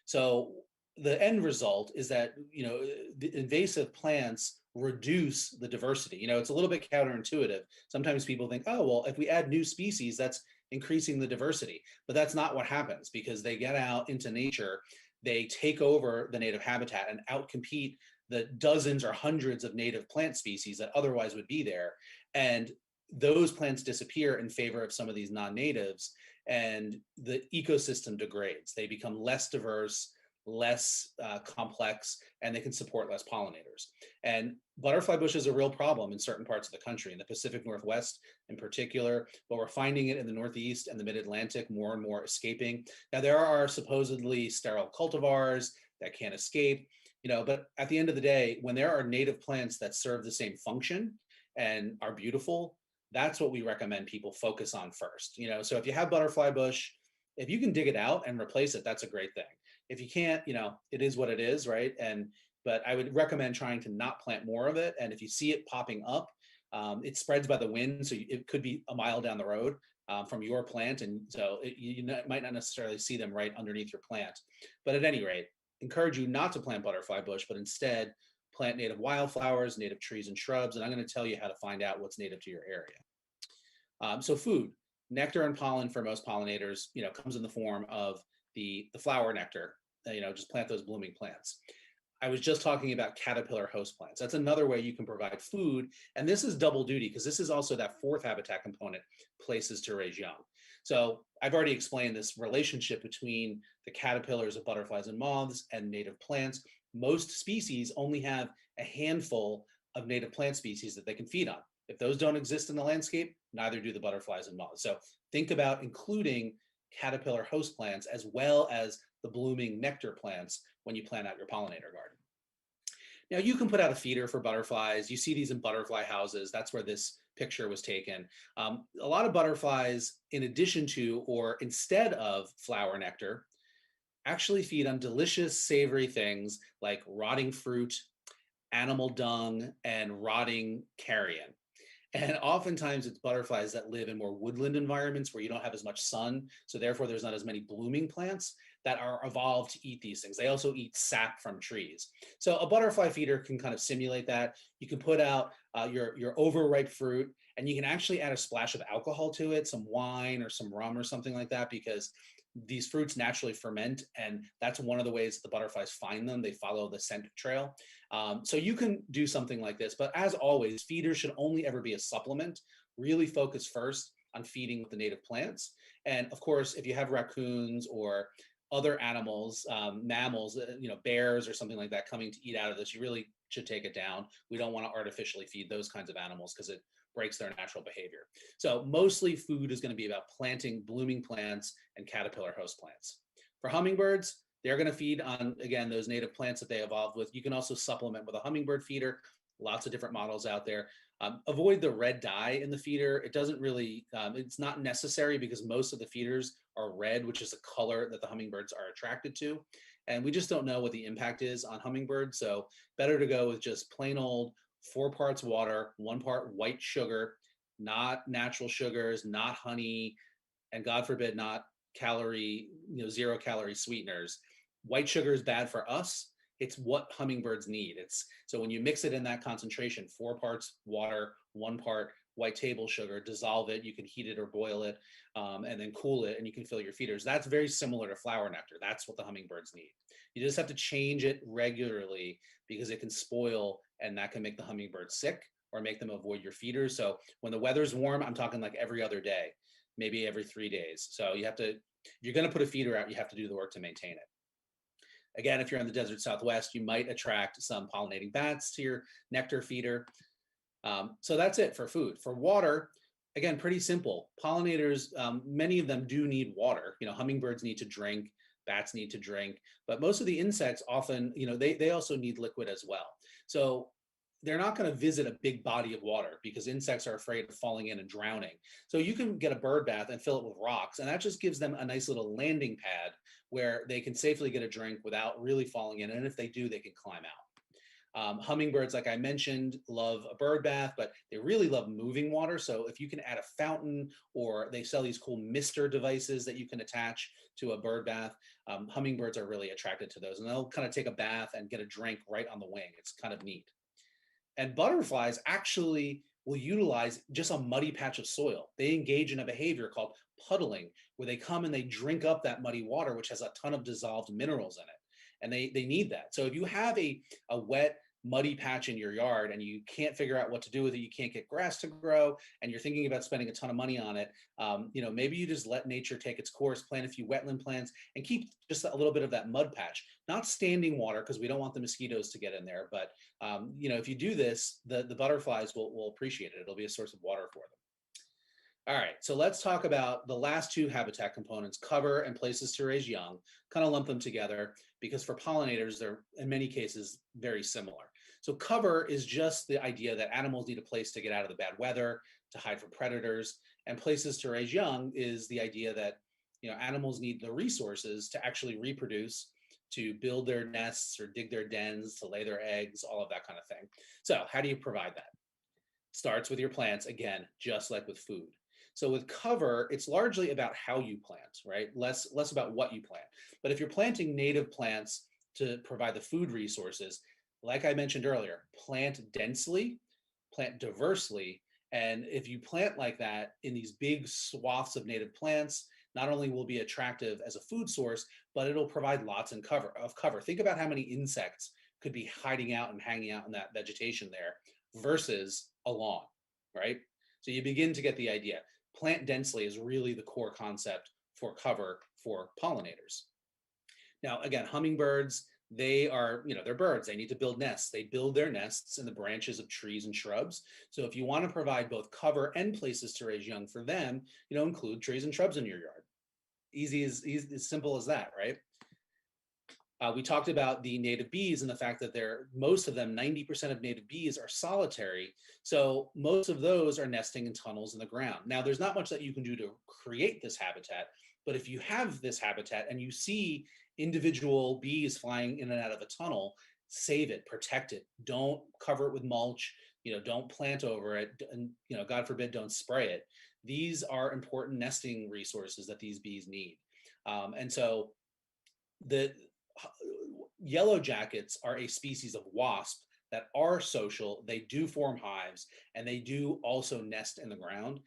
So the end result is that the invasive plants reduce the diversity. It's a little bit counterintuitive. Sometimes people think, oh, well, if we add new species, that's increasing the diversity. But that's not what happens, because they get out into nature, they take over the native habitat and outcompete the dozens or hundreds of native plant species that otherwise would be there. And those plants disappear in favor of some of these non-natives, and the ecosystem degrades. They become less diverse, less complex, and they can support less pollinators. And butterfly bush is a real problem in certain parts of the country, in the Pacific Northwest in particular, but we're finding it in the Northeast and the Mid-Atlantic more and more escaping. Now, there are supposedly sterile cultivars that can't escape, but at the end of the day, when there are native plants that serve the same function and are beautiful, that's what we recommend people focus on first. So if you have butterfly bush, if you can dig it out and replace it, that's a great thing. If you can't, it is what it is, right? But I would recommend trying to not plant more of it. And if you see it popping up, it spreads by the wind, so it could be a mile down the road from your plant, and so you might not necessarily see them right underneath your plant. But at any rate, encourage you not to plant butterfly bush, but instead plant native wildflowers, native trees and shrubs. And I'm going to tell you how to find out what's native to your area. So food, nectar and pollen for most pollinators, comes in the form of the flower nectar. Just plant those blooming plants. I was just talking about caterpillar host plants. That's another way you can provide food. And this is double duty, because this is also that 4th habitat component, places to raise young. So I've already explained this relationship between the caterpillars of butterflies and moths, and native plants. Most species only have a handful of native plant species that they can feed on. If those don't exist in the landscape, neither do the butterflies and moths. So think about including caterpillar host plants as well as the blooming nectar plants when you plan out your pollinator garden. Now you can put out a feeder for butterflies. You see these in butterfly houses. That's where this picture was taken. A lot of butterflies, in addition to or instead of flower nectar, actually feed on delicious savory things like rotting fruit, animal dung, and rotting carrion. And oftentimes it's butterflies that live in more woodland environments where you don't have as much sun. So therefore there's not as many blooming plants that are evolved to eat these things. They also eat sap from trees. So a butterfly feeder can kind of simulate that. You can put out your overripe fruit, and you can actually add a splash of alcohol to it, some wine or some rum or something like that, because these fruits naturally ferment, and that's one of the ways the butterflies find them. They follow the scent trail. So you can do something like this, but as always, feeders should only ever be a supplement. Really focus first on feeding with the native plants. And of course, if you have raccoons or other animals, mammals, bears or something like that coming to eat out of this, you really should take it down. We don't want to artificially feed those kinds of animals because it breaks their natural behavior. So mostly food is going to be about planting blooming plants and caterpillar host plants. For hummingbirds, they're going to feed on, again, those native plants that they evolved with. You can also supplement with a hummingbird feeder. Lots of different models out there. Avoid the red dye in the feeder. It doesn't really, it's not necessary because most of the feeders are red, which is a color that the hummingbirds are attracted to. And we just don't know what the impact is on hummingbirds. So better to go with just plain old 4 parts water, 1 part white sugar, not natural sugars, not honey, and God forbid, not calorie, 0 calorie sweeteners. White sugar is bad for us. It's what hummingbirds need. So when you mix it in that concentration, 4 parts water, 1 part white table sugar, dissolve it, you can heat it or boil it, and then cool it, and you can fill your feeders. That's very similar to flower nectar. That's what the hummingbirds need. You just have to change it regularly because it can spoil, and that can make the hummingbirds sick or make them avoid your feeders. So when the weather's warm, I'm talking like every other day, maybe every 3 days. So you have to, if you're going to put a feeder out, you have to do the work to maintain it. Again, if you're in the desert Southwest, you might attract some pollinating bats to your nectar feeder. So that's it for food. For water, again, pretty simple. Pollinators, many of them do need water. Hummingbirds need to drink, bats need to drink, but most of the insects often, they also need liquid as well. So they're not going to visit a big body of water because insects are afraid of falling in and drowning. So you can get a bird bath and fill it with rocks, and that just gives them a nice little landing pad where they can safely get a drink without really falling in. And if they do, they can climb out. Hummingbirds, like I mentioned, love a bird bath, but they really love moving water. So if you can add a fountain, or they sell these cool mister devices that you can attach to a bird bath, hummingbirds are really attracted to those, and they'll kind of take a bath and get a drink right on the wing. It's kind of neat. And butterflies actually will utilize just a muddy patch of soil. They engage in a behavior called puddling, where they come and they drink up that muddy water, which has a ton of dissolved minerals in it. And they need that. So if you have a wet, muddy patch in your yard and you can't figure out what to do with it, you can't get grass to grow, and you're thinking about spending a ton of money on it, maybe you just let nature take its course, plant a few wetland plants, and keep just a little bit of that mud patch. Not standing water, because we don't want the mosquitoes to get in there, but if you do this, the butterflies will appreciate it. It'll be a source of water for them. All right, so let's talk about the last 2 habitat components, cover and places to raise young. Kind of lump them together because for pollinators, they're in many cases very similar. So cover is just the idea that animals need a place to get out of the bad weather, to hide from predators, and places to raise young is the idea that animals need the resources to actually reproduce, to build their nests or dig their dens, to lay their eggs, all of that kind of thing. So how do you provide that? Starts with your plants, again, just like with food. So with cover, it's largely about how you plant, right? Less about what you plant. But if you're planting native plants to provide the food resources, like I mentioned earlier, plant densely, plant diversely. And if you plant like that in these big swaths of native plants, not only will it be attractive as a food source, but it'll provide lots of cover. Think about how many insects could be hiding out and hanging out in that vegetation there versus a lawn, right? So you begin to get the idea. Plant densely is really the core concept for cover for pollinators. Now, again, hummingbirds, they are, they're birds. They need to build nests. They build their nests in the branches of trees and shrubs. So if you want to provide both cover and places to raise young for them, include trees and shrubs in your yard. Easy as simple as that, right? We talked about the native bees and the fact that most of them, 90% of native bees are solitary. So most of those are nesting in tunnels in the ground. Now, there's not much that you can do to create this habitat, but if you have this habitat and you see individual bees flying in and out of a tunnel, save it, protect it. Don't cover it with mulch, don't plant over it, and God forbid, don't spray it. These are important nesting resources that these bees need. And so the yellow jackets are a species of wasp that are social. They do form hives, and they do also nest in the ground.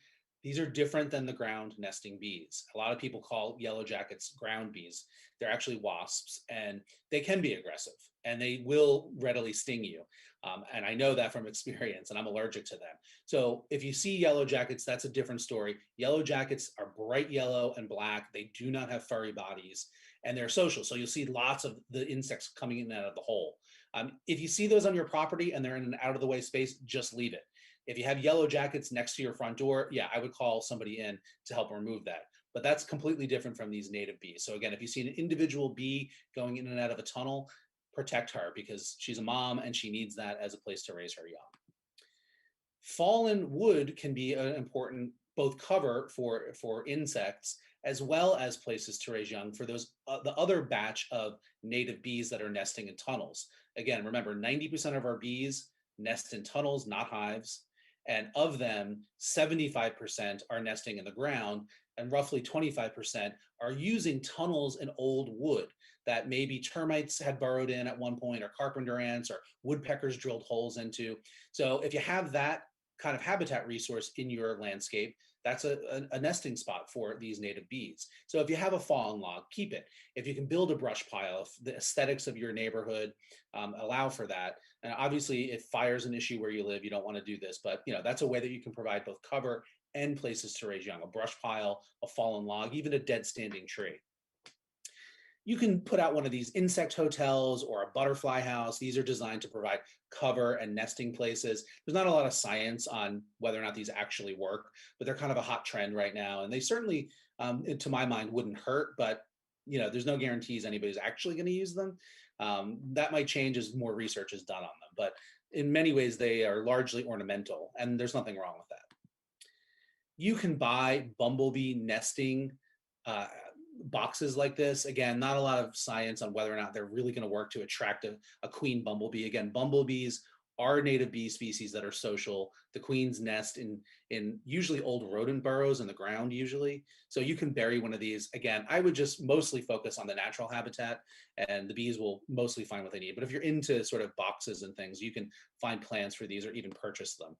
These are different than the ground nesting bees. A lot of people call yellow jackets ground bees. They're actually wasps, and they can be aggressive, and they will readily sting you. And I know that from experience, and I'm allergic to them. So if you see yellow jackets, that's a different story. Yellow jackets are bright yellow and black. They do not have furry bodies, and they're social. So you'll see lots of the insects coming in and out of the hole. If you see those on your property and they're in an out of the way space, just leave it. If you have yellow jackets next to your front door, yeah, I would call somebody in to help remove that. But that's completely different from these native bees. So again, if you see an individual bee going in and out of a tunnel, protect her, because she's a mom and she needs that as a place to raise her young. Fallen wood can be an important both cover for insects as well as places to raise young for those the other batch of native bees that are nesting in tunnels. Again, remember, 90% of our bees nest in tunnels, not hives. And of them, 75% are nesting in the ground, and roughly 25% are using tunnels and old wood that maybe termites had burrowed in at one point, or carpenter ants or woodpeckers drilled holes into. So if you have that kind of habitat resource in your landscape, that's a nesting spot for these native bees. So if you have a fallen log, keep it. If you can build a brush pile, if the aesthetics of your neighborhood allow for that. And obviously, if fire's an issue where you live, you don't want to do this, but that's a way that you can provide both cover and places to raise young: a brush pile, a fallen log, even a dead standing tree. You can put out one of these insect hotels or a butterfly house. These are designed to provide cover and nesting places. There's not a lot of science on whether or not these actually work, but they're kind of a hot trend right now. And they certainly, to my mind, wouldn't hurt, but there's no guarantees anybody's actually going to use them. That might change as more research is done on them, but in many ways, they are largely ornamental, and there's nothing wrong with that. You can buy bumblebee nesting boxes like this. Again, not a lot of science on whether or not they're really going to work to attract a queen bumblebee. Again, bumblebees are native bee species that are social. The queens nest in usually old rodent burrows in the ground usually. So you can bury one of these. Again, I would just mostly focus on the natural habitat, and the bees will mostly find what they need. But if you're into sort of boxes and things, you can find plants for these or even purchase them.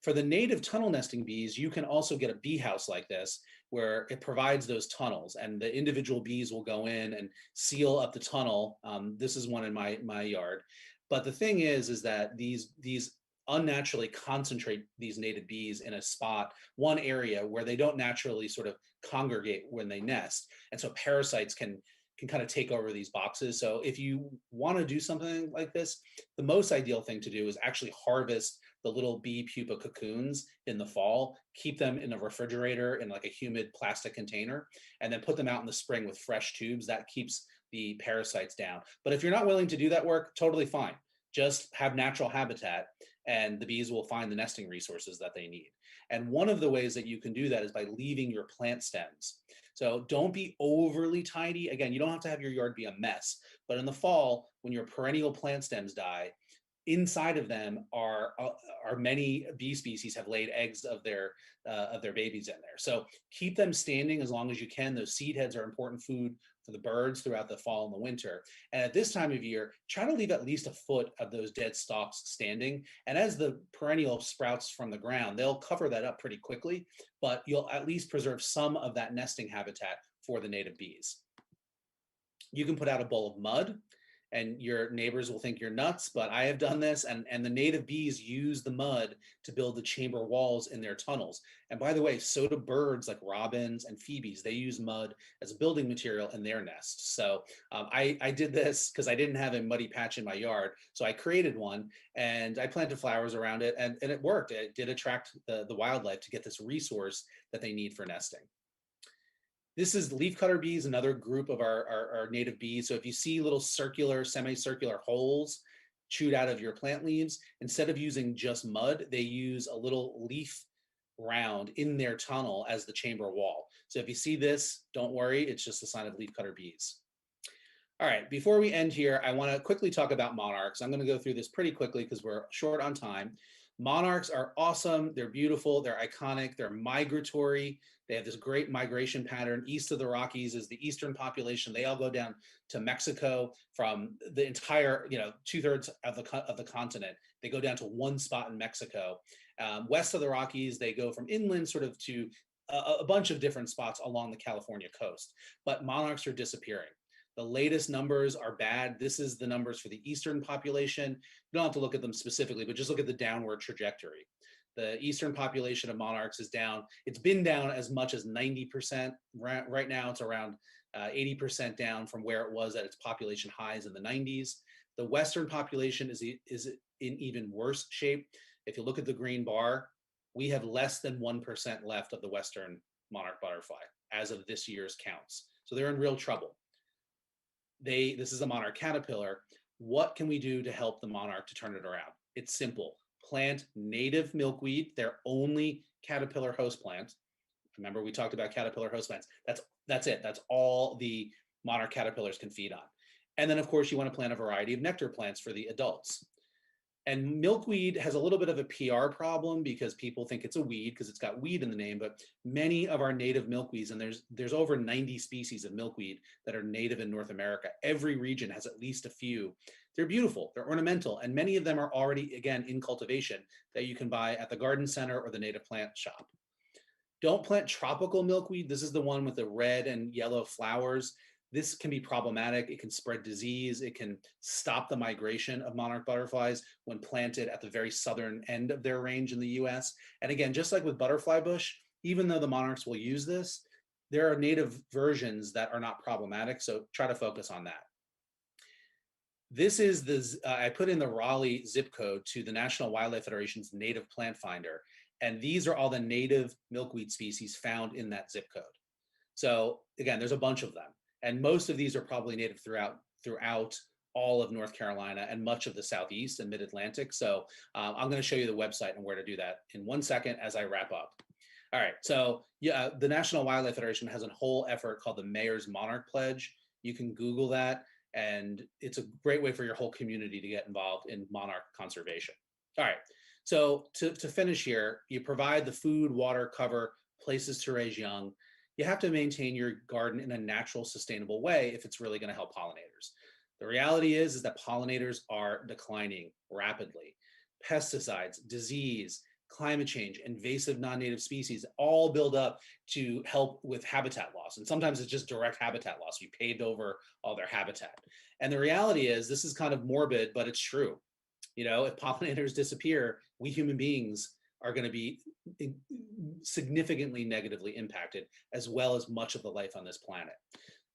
For the native tunnel nesting bees, you can also get a bee house like this, where it provides those tunnels, and the individual bees will go in and seal up the tunnel. This is one in my yard. But the thing is that these unnaturally concentrate these native bees in a spot, one area where they don't naturally sort of congregate when they nest. And so parasites can kind of take over these boxes. So if you want to do something like this, the most ideal thing to do is actually harvest the little bee pupa cocoons in the fall, keep them in a refrigerator in like a humid plastic container, and then put them out in the spring with fresh tubes. That keeps the parasites down. But if you're not willing to do that work, totally fine. Just have natural habitat, and the bees will find the nesting resources that they need. And one of the ways that you can do that is by leaving your plant stems. So don't be overly tidy. Again, you don't have to have your yard be a mess, but in the fall, when your perennial plant stems die, inside of them are many bee species have laid eggs of their babies in there. So keep them standing as long as you can. Those seed heads are important food for the birds throughout the fall and the winter. And at this time of year, try to leave at least a foot of those dead stalks standing. And as the perennial sprouts from the ground, they'll cover that up pretty quickly, but you'll at least preserve some of that nesting habitat for the native bees. You can put out a bowl of mud and your neighbors will think you're nuts, but I have done this, and the native bees use the mud to build the chamber walls in their tunnels. And by the way, so do birds like robins and phoebes. They use mud as a building material in their nests. So I did this because I didn't have a muddy patch in my yard. So I created one and I planted flowers around it, and it worked. It did attract the wildlife to get this resource that they need for nesting. This is leafcutterbees, another group of our native bees. So if you see little circular, semicircular holes chewed out of your plant leaves, instead of using just mud, they use a little leaf round in their tunnel as the chamber wall. So if you see this, don't worry, it's just a sign of leafcutterbees. All right, before we end here, I want to quickly talk about monarchs. I'm going to go through this pretty quickly because we're short on time. Monarchs are awesome. They're beautiful. They're iconic. They're migratory. They have this great migration pattern. East of the Rockies is the eastern population. They all go down to Mexico from the entire, 2/3 of the continent. They go down to one spot in Mexico. West of the Rockies, they go from inland sort of to a bunch of different spots along the California coast. But monarchs are disappearing. The latest numbers are bad. This is the numbers for the eastern population. You don't have to look at them specifically, but just look at the downward trajectory. The eastern population of monarchs is down. It's been down as much as 90%. Right now, it's around 80% down from where it was at its population highs in the 90s. The western population is in even worse shape. If you look at the green bar, we have less than 1% left of the western monarch butterfly as of this year's counts. So they're in real trouble. This is a monarch caterpillar. What can we do to help the monarch to turn it around? It's simple. Plant native milkweed, their only caterpillar host plant. Remember, we talked about caterpillar host plants. That's it. That's all the monarch caterpillars can feed on. And then, of course, you want to plant a variety of nectar plants for the adults. And milkweed has a little bit of a PR problem because people think it's a weed because it's got weed in the name, but many of our native milkweeds, and there's over 90 species of milkweed that are native in North America. Every region has at least a few. They're beautiful, they're ornamental, and many of them are already, again, in cultivation that you can buy at the garden center or the native plant shop. Don't plant tropical milkweed. This is the one with the red and yellow flowers. This can be problematic. It can spread disease. It can stop the migration of monarch butterflies when planted at the very southern end of their range in the US. And again, just like with butterfly bush, even though the monarchs will use this, there are native versions that are not problematic. So try to focus on that. This is I put in the Raleigh zip code to the National Wildlife Federation's native plant finder. And these are all the native milkweed species found in that zip code. So again, there's a bunch of them. And most of these are probably native throughout all of North Carolina and much of the Southeast and Mid-Atlantic. So I'm going to show you the website and where to do that in 1 second as I wrap up. All right, so yeah, the National Wildlife Federation has a whole effort called the Mayor's Monarch Pledge. You can Google that, and it's a great way for your whole community to get involved in monarch conservation. All right, so to finish here, you provide the food, water, cover, places to raise young. You have to maintain your garden in a natural, sustainable way if it's really going to help pollinators. The reality is that pollinators are declining rapidly. Pesticides, disease, climate change, invasive non-native species all build up to help with habitat loss. And sometimes it's just direct habitat loss. We paved over all their habitat. And the reality is, this is kind of morbid, but it's true. If pollinators disappear, we human beings are going to be significantly negatively impacted, as well as much of the life on this planet.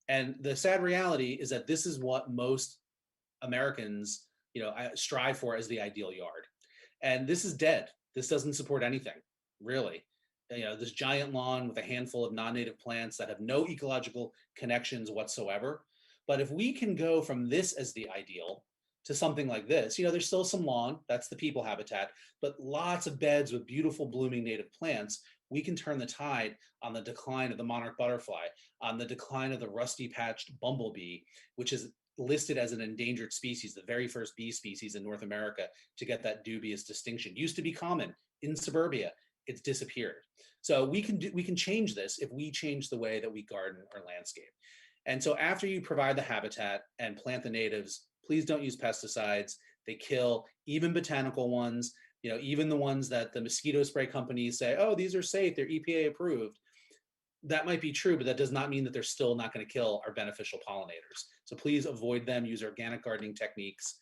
And the sad reality is that this is what most Americans, strive for as the ideal yard. And this is dead. This doesn't support anything, really. This giant lawn with a handful of non-native plants that have no ecological connections whatsoever. But if we can go from this as the ideal to something like this, there's still some lawn, that's the people habitat, but lots of beds with beautiful blooming native plants, we can turn the tide on the decline of the monarch butterfly, on the decline of the rusty-patched bumblebee, which is listed as an endangered species, the very first bee species in North America to get that dubious distinction. Used to be common in suburbia, it's disappeared. So we can change this if we change the way that we garden our landscape. And so after you provide the habitat and plant the natives, please don't use pesticides. They kill, even botanical ones, even the ones that the mosquito spray companies say, oh, these are safe, they're EPA approved. that might be true, but that does not mean that they're still not going to kill our beneficial pollinators. So please avoid them, use organic gardening techniques.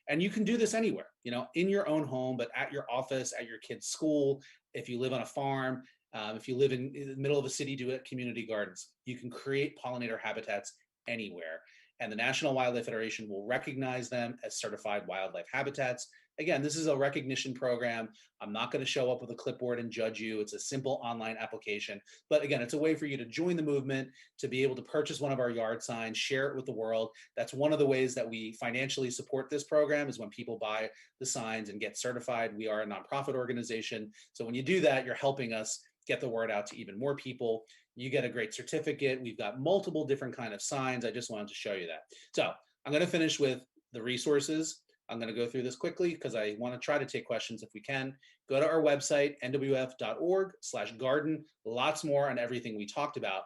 And you can do this anywhere, in your own home, but at your office, at your kid's school, if you live on a farm, if you live in the middle of a city, do it at community gardens. You can create pollinator habitats anywhere. And the National Wildlife Federation will recognize them as certified wildlife habitats. Again, this is a recognition program. I'm not going to show up with a clipboard and judge you. It's a simple online application. But again, it's a way for you to join the movement, to be able to purchase one of our yard signs, share it with the world. That's one of the ways that we financially support this program, is when people buy the signs and get certified. We are a nonprofit organization. So when you do that, you're helping us get the word out to even more people. You get a great certificate. We've got multiple different kind of signs. I just wanted to show you that. So I'm going to finish with the resources. I'm going to go through this quickly because I want to try to take questions if we can. Go to our website, nwf.org/garden. Lots more on everything we talked about,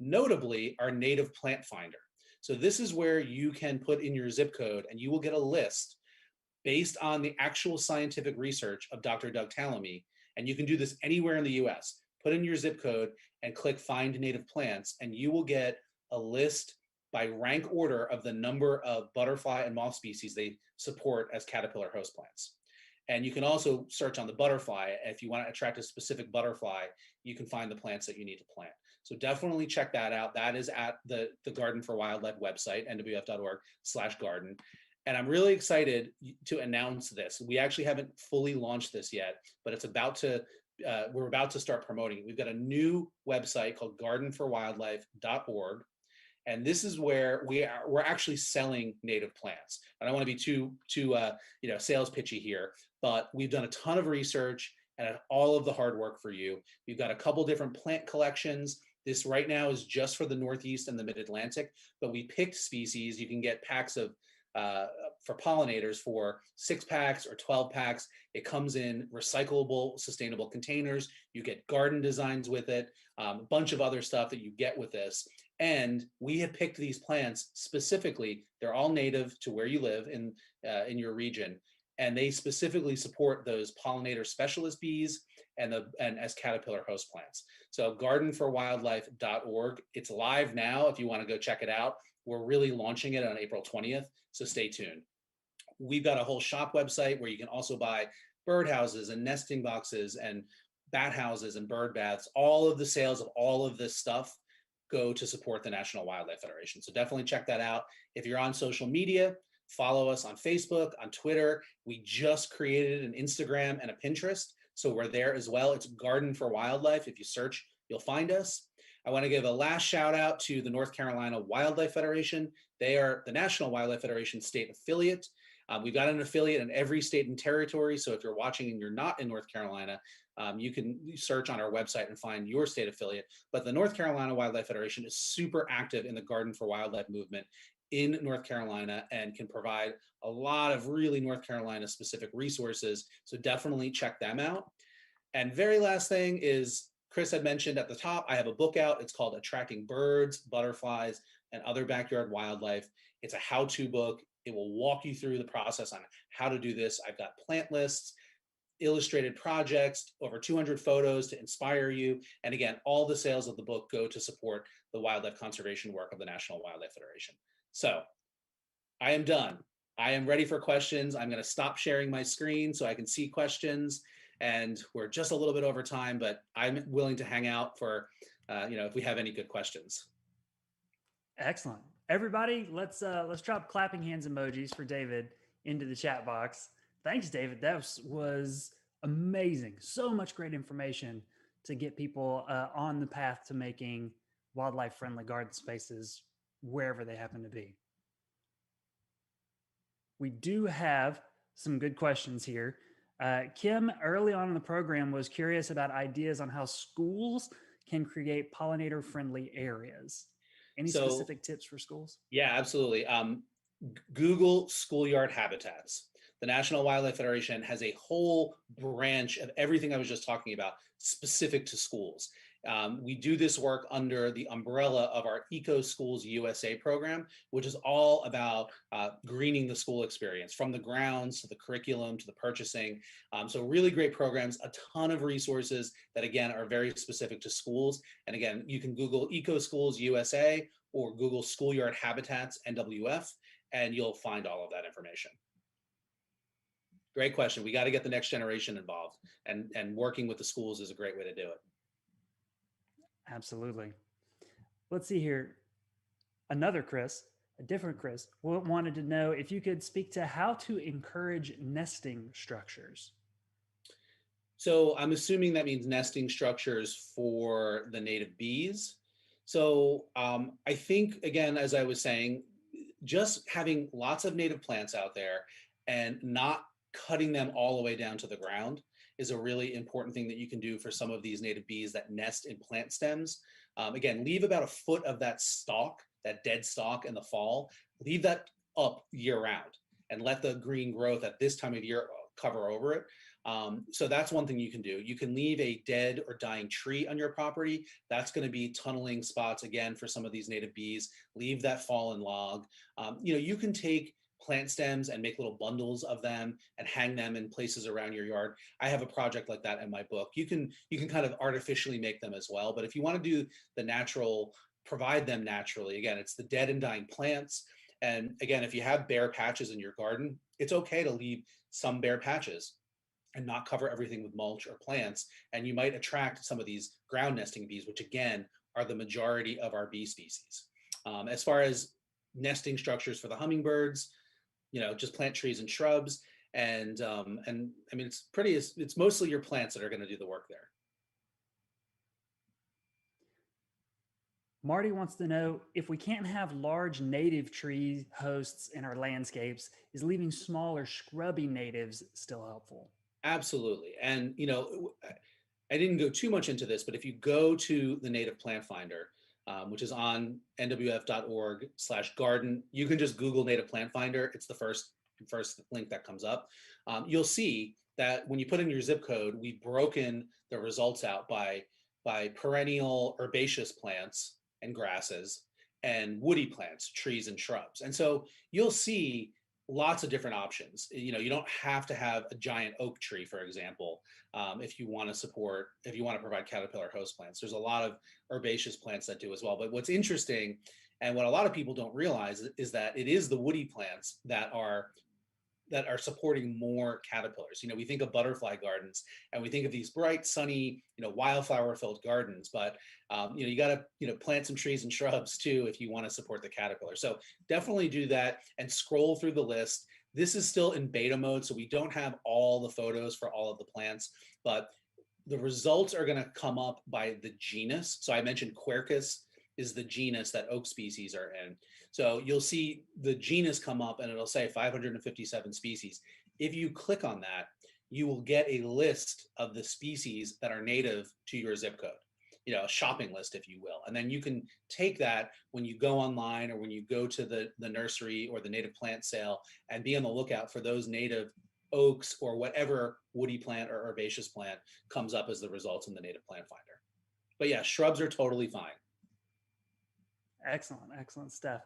notably our native plant finder. So this is where you can put in your zip code and you will get a list based on the actual scientific research of Dr. Doug Tallamy. And you can do this anywhere in the US. Put in your zip code and click Find Native Plants, and you will get a list by rank order of the number of butterfly and moth species they support as caterpillar host plants. And you can also search on the butterfly. If you want to attract a specific butterfly, you can find the plants that you need to plant. So definitely check that out. That is at the Garden for Wildlife website, nwf.org/garden. And I'm really excited to announce this. We actually haven't fully launched this yet, but it's about to, we're about to start promoting it. We've got a new website called gardenforwildlife.org. And this is where we're actually selling native plants. I don't want to be too sales pitchy here, but we've done a ton of research and all of the hard work for you. We've got a couple different plant collections. This right now is just for the Northeast and the Mid-Atlantic, but we picked species. You can get packs of for pollinators for 6 packs or 12 packs. It comes in recyclable, sustainable containers. You get garden designs with it, a bunch of other stuff that you get with this. And we have picked these plants specifically. They're all native to where you live in your region, and they specifically support those pollinator specialist bees and as caterpillar host plants. So gardenforwildlife.org. It's live now if you want to go check it out. We're really launching it on April 20th, so stay tuned. We've got a whole shop website where you can also buy birdhouses and nesting boxes and bat houses and bird baths. All of the sales of all of this stuff go to support the National Wildlife Federation. So definitely check that out. If you're on social media, follow us on Facebook, on Twitter. We just created an Instagram and a Pinterest, so we're there as well. It's Garden for Wildlife. If you search, you'll find us. I want to give a last shout out to the North Carolina Wildlife Federation. They are the National Wildlife Federation state affiliate. We've got an affiliate in every state and territory. So if you're watching and you're not in North Carolina, you can search on our website and find your state affiliate. But the North Carolina Wildlife Federation is super active in the Garden for Wildlife movement in North Carolina and can provide a lot of really North Carolina specific resources. So definitely check them out. And very last thing is, Chris had mentioned at the top, I have a book out. It's called Attracting Birds, Butterflies, and Other Backyard Wildlife. It's a how-to book. It will walk you through the process on how to do this. I've got plant lists, illustrated projects, over 200 photos to inspire you. And again, all the sales of the book go to support the wildlife conservation work of the National Wildlife Federation. So I am done. I am ready for questions. I'm going to stop sharing my screen so I can see questions. And we're just a little bit over time, but I'm willing to hang out for, if we have any good questions. Excellent. Everybody, let's drop clapping hands emojis for David into the chat box. Thanks, David. That was amazing. So much great information to get people on the path to making wildlife-friendly garden spaces wherever they happen to be. We do have some good questions here. Kim, early on in the program, was curious about ideas on how schools can create pollinator-friendly areas. Any specific tips for schools? Yeah, absolutely. Google schoolyard habitats. The National Wildlife Federation has a whole branch of everything I was just talking about specific to schools. We do this work under the umbrella of our Eco Schools USA program, which is all about greening the school experience from the grounds to the curriculum to the purchasing. So really great programs, a ton of resources that again are very specific to schools. And again, you can Google Eco Schools USA or Google Schoolyard Habitats NWF, and you'll find all of that information. Great question. We got to get the next generation involved, and working with the schools is a great way to do it. Absolutely. Let's see here. Another Chris, a different Chris, wanted to know if you could speak to how to encourage nesting structures. So I'm assuming that means nesting structures for the native bees. So I think, again, as I was saying, just having lots of native plants out there and not cutting them all the way down to the ground is a really important thing that you can do for some of these native bees that nest in plant stems. Again, leave about a foot of that stalk, that dead stalk in the fall, leave that up year round and let the green growth at this time of year cover over it. So that's one thing you can do. You can leave a dead or dying tree on your property. That's going to be tunneling spots again for some of these native bees. Leave that fallen log. You can take plant stems and make little bundles of them and hang them in places around your yard. I have a project like that in my book. You can kind of artificially make them as well, but if you want to do the natural, provide them naturally, again, it's the dead and dying plants. And again, if you have bare patches in your garden, it's okay to leave some bare patches and not cover everything with mulch or plants. And you might attract some of these ground nesting bees, which again are the majority of our bee species. As far as nesting structures for the hummingbirds, just plant trees and shrubs. And I mean, it's mostly your plants that are going to do the work there. Marty wants to know if we can't have large native tree hosts in our landscapes, is leaving smaller scrubby natives still helpful? Absolutely. And, I didn't go too much into this, but if you go to the Native Plant Finder, which is on nwf.org/garden, you can just Google Native Plant Finder. It's the first link that comes up. You'll see that when you put in your zip code, we've broken the results out by perennial herbaceous plants and grasses and woody plants, trees and shrubs. And so you'll see lots of different options. You don't have to have a giant oak tree, for example, if you want to provide caterpillar host plants. There's a lot of herbaceous plants that do as well. But what's interesting, and what a lot of people don't realize, is that it is the woody plants that are supporting more caterpillars. We think of butterfly gardens and we think of these bright, sunny, wildflower-filled gardens, but you got to plant some trees and shrubs too if you want to support the caterpillar. So definitely do that and scroll through the list. This is still in beta mode, so we don't have all the photos for all of the plants, but the results are going to come up by the genus. So I mentioned Quercus is the genus that oak species are in. So you'll see the genus come up and it'll say 557 species. If you click on that, you will get a list of the species that are native to your zip code, a shopping list, if you will. And then you can take that when you go online or when you go to the nursery or the native plant sale and be on the lookout for those native oaks or whatever woody plant or herbaceous plant comes up as the results in the Native Plant Finder. But yeah, shrubs are totally fine. Excellent stuff.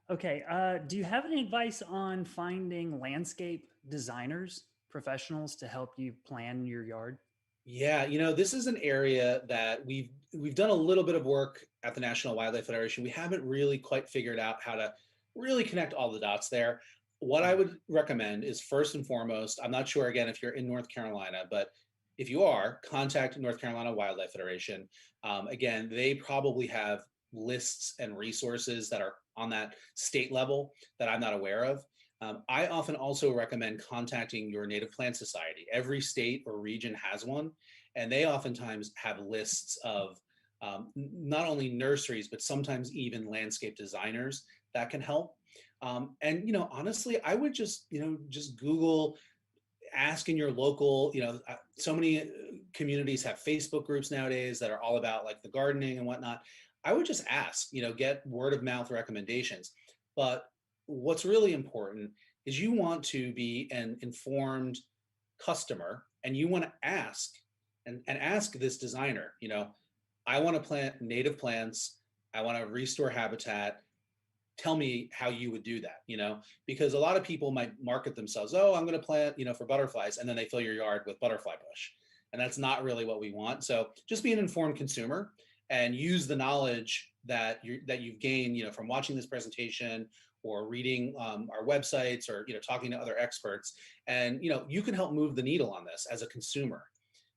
Okay, do you have any advice on finding landscape designers, professionals to help you plan your yard? Yeah, this is an area that we've done a little bit of work at the National Wildlife Federation. We haven't really quite figured out how to really connect all the dots there. What I would recommend is, first and foremost, I'm not sure, again, if you're in North Carolina, but if you are, contact North Carolina Wildlife Federation. Again, they probably have lists and resources that are on that state level that I'm not aware of. I often also recommend contacting your Native Plant Society. Every state or region has one, and they oftentimes have lists of not only nurseries, but sometimes even landscape designers that can help. And honestly, I would just Google, ask in your local, so many communities have Facebook groups nowadays that are all about like the gardening and whatnot. I would just ask, get word of mouth recommendations. But what's really important is you want to be an informed customer, and you want to ask and ask this designer, I want to plant native plants. I want to restore habitat. Tell me how you would do that, because a lot of people might market themselves, oh, I'm going to plant, for butterflies, and then they fill your yard with butterfly bush. And that's not really what we want. So just be an informed consumer and use the knowledge that you've gained, from watching this presentation or reading our websites or talking to other experts. And you can help move the needle on this as a consumer.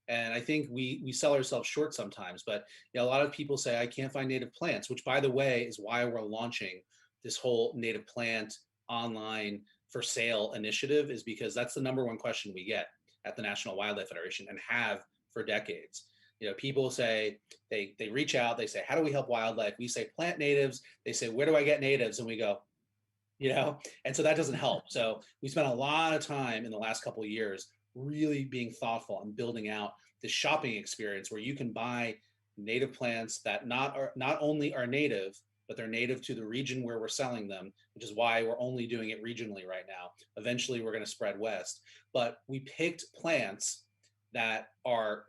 And I think we sell ourselves short sometimes, but a lot of people say I can't find native plants, which, by the way, is why we're launching this whole native plant online for sale initiative, is because that's the #1 question we get at the National Wildlife Federation and have for decades. People say they reach out, they say, how do we help wildlife? We say plant natives. They say, where do I get natives? And we go, and so that doesn't help. So we spent a lot of time in the last couple of years really being thoughtful and building out this shopping experience where you can buy native plants that not only are native, but they're native to the region where we're selling them, which is why we're only doing it regionally right now. Eventually, we're going to spread west. But we picked plants that are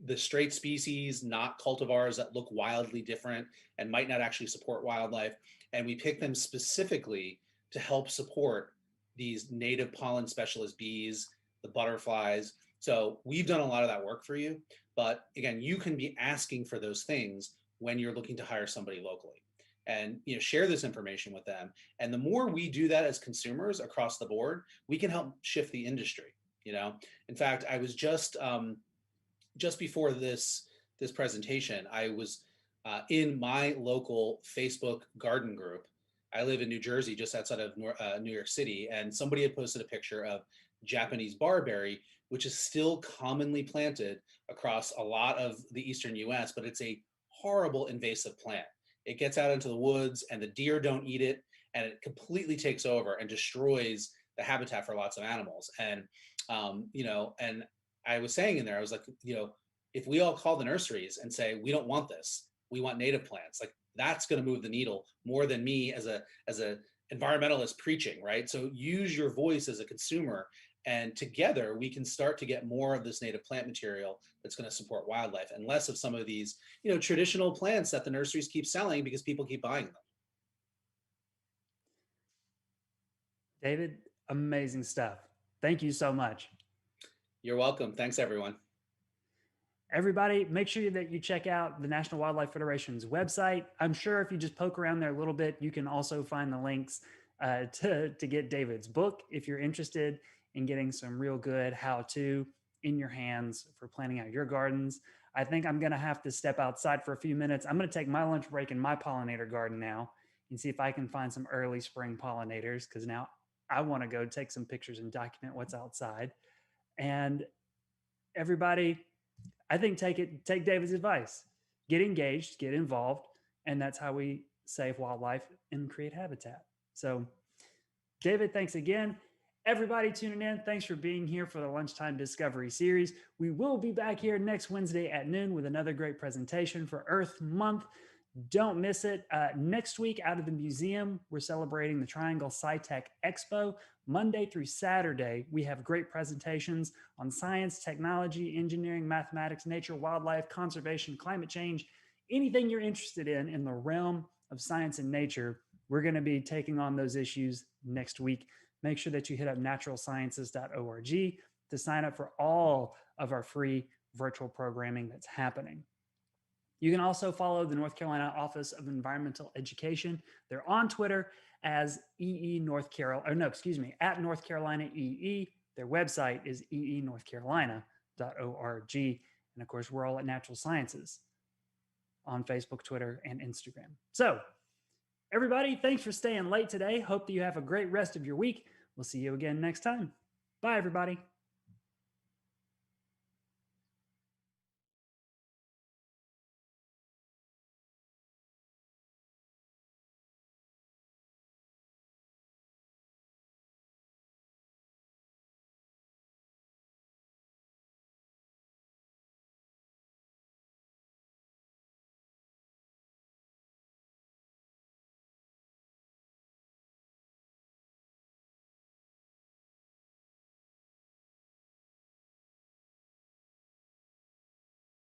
the straight species, not cultivars that look wildly different and might not actually support wildlife. And we picked them specifically to help support these native pollen specialist bees, the butterflies. So we've done a lot of that work for you. But again, you can be asking for those things when you're looking to hire somebody locally. And share this information with them. And the more we do that as consumers across the board, we can help shift the industry. In fact, I was just before this presentation, I was in my local Facebook garden group. I live in New Jersey, just outside of New York City, and somebody had posted a picture of Japanese barberry, which is still commonly planted across a lot of the eastern US, but it's a horrible invasive plant. It gets out into the woods and the deer don't eat it, and it completely takes over and destroys the habitat for lots of animals. And, and I was saying in there, I was like, if we all call the nurseries and say, we don't want this, we want native plants, like that's going to move the needle more than me as a environmentalist preaching, right? So use your voice as a consumer, and together we can start to get more of this native plant material that's going to support wildlife and less of some of these, traditional plants that the nurseries keep selling because people keep buying them. David, amazing stuff. Thank you so much. You're welcome. Thanks, everyone. Everybody, make sure that you check out the National Wildlife Federation's website. I'm sure if you just poke around there a little bit, you can also find the links to get David's book if you're interested in getting some real good how-to in your hands for planning out your gardens. I think I'm going to have to step outside for a few minutes. I'm going to take my lunch break in my pollinator garden now and see if I can find some early spring pollinators, because now I want to go take some pictures and document what's outside. And everybody, I think take David's advice. Get engaged, get involved, and that's how we save wildlife and create habitat. So, David, thanks again. Everybody tuning in, thanks for being here for the Lunchtime Discovery Series. We will be back here next Wednesday at noon with another great presentation for Earth Month. Don't miss it. Next week, out of the museum, we're celebrating the Triangle SciTech Expo. Monday through Saturday, we have great presentations on science, technology, engineering, mathematics, nature, wildlife, conservation, climate change, anything you're interested in the realm of science and nature. We're going to be taking on those issues next week. Make sure that you hit up naturalsciences.org to sign up for all of our free virtual programming that's happening. You can also follow the North Carolina Office of Environmental Education. They're on Twitter as at North Carolina EE. Their website is eenorthcarolina.org. And of course, we're all at Natural Sciences on Facebook, Twitter, and Instagram. So everybody, thanks for staying late today. Hope that you have a great rest of your week. We'll see you again next time. Bye, everybody.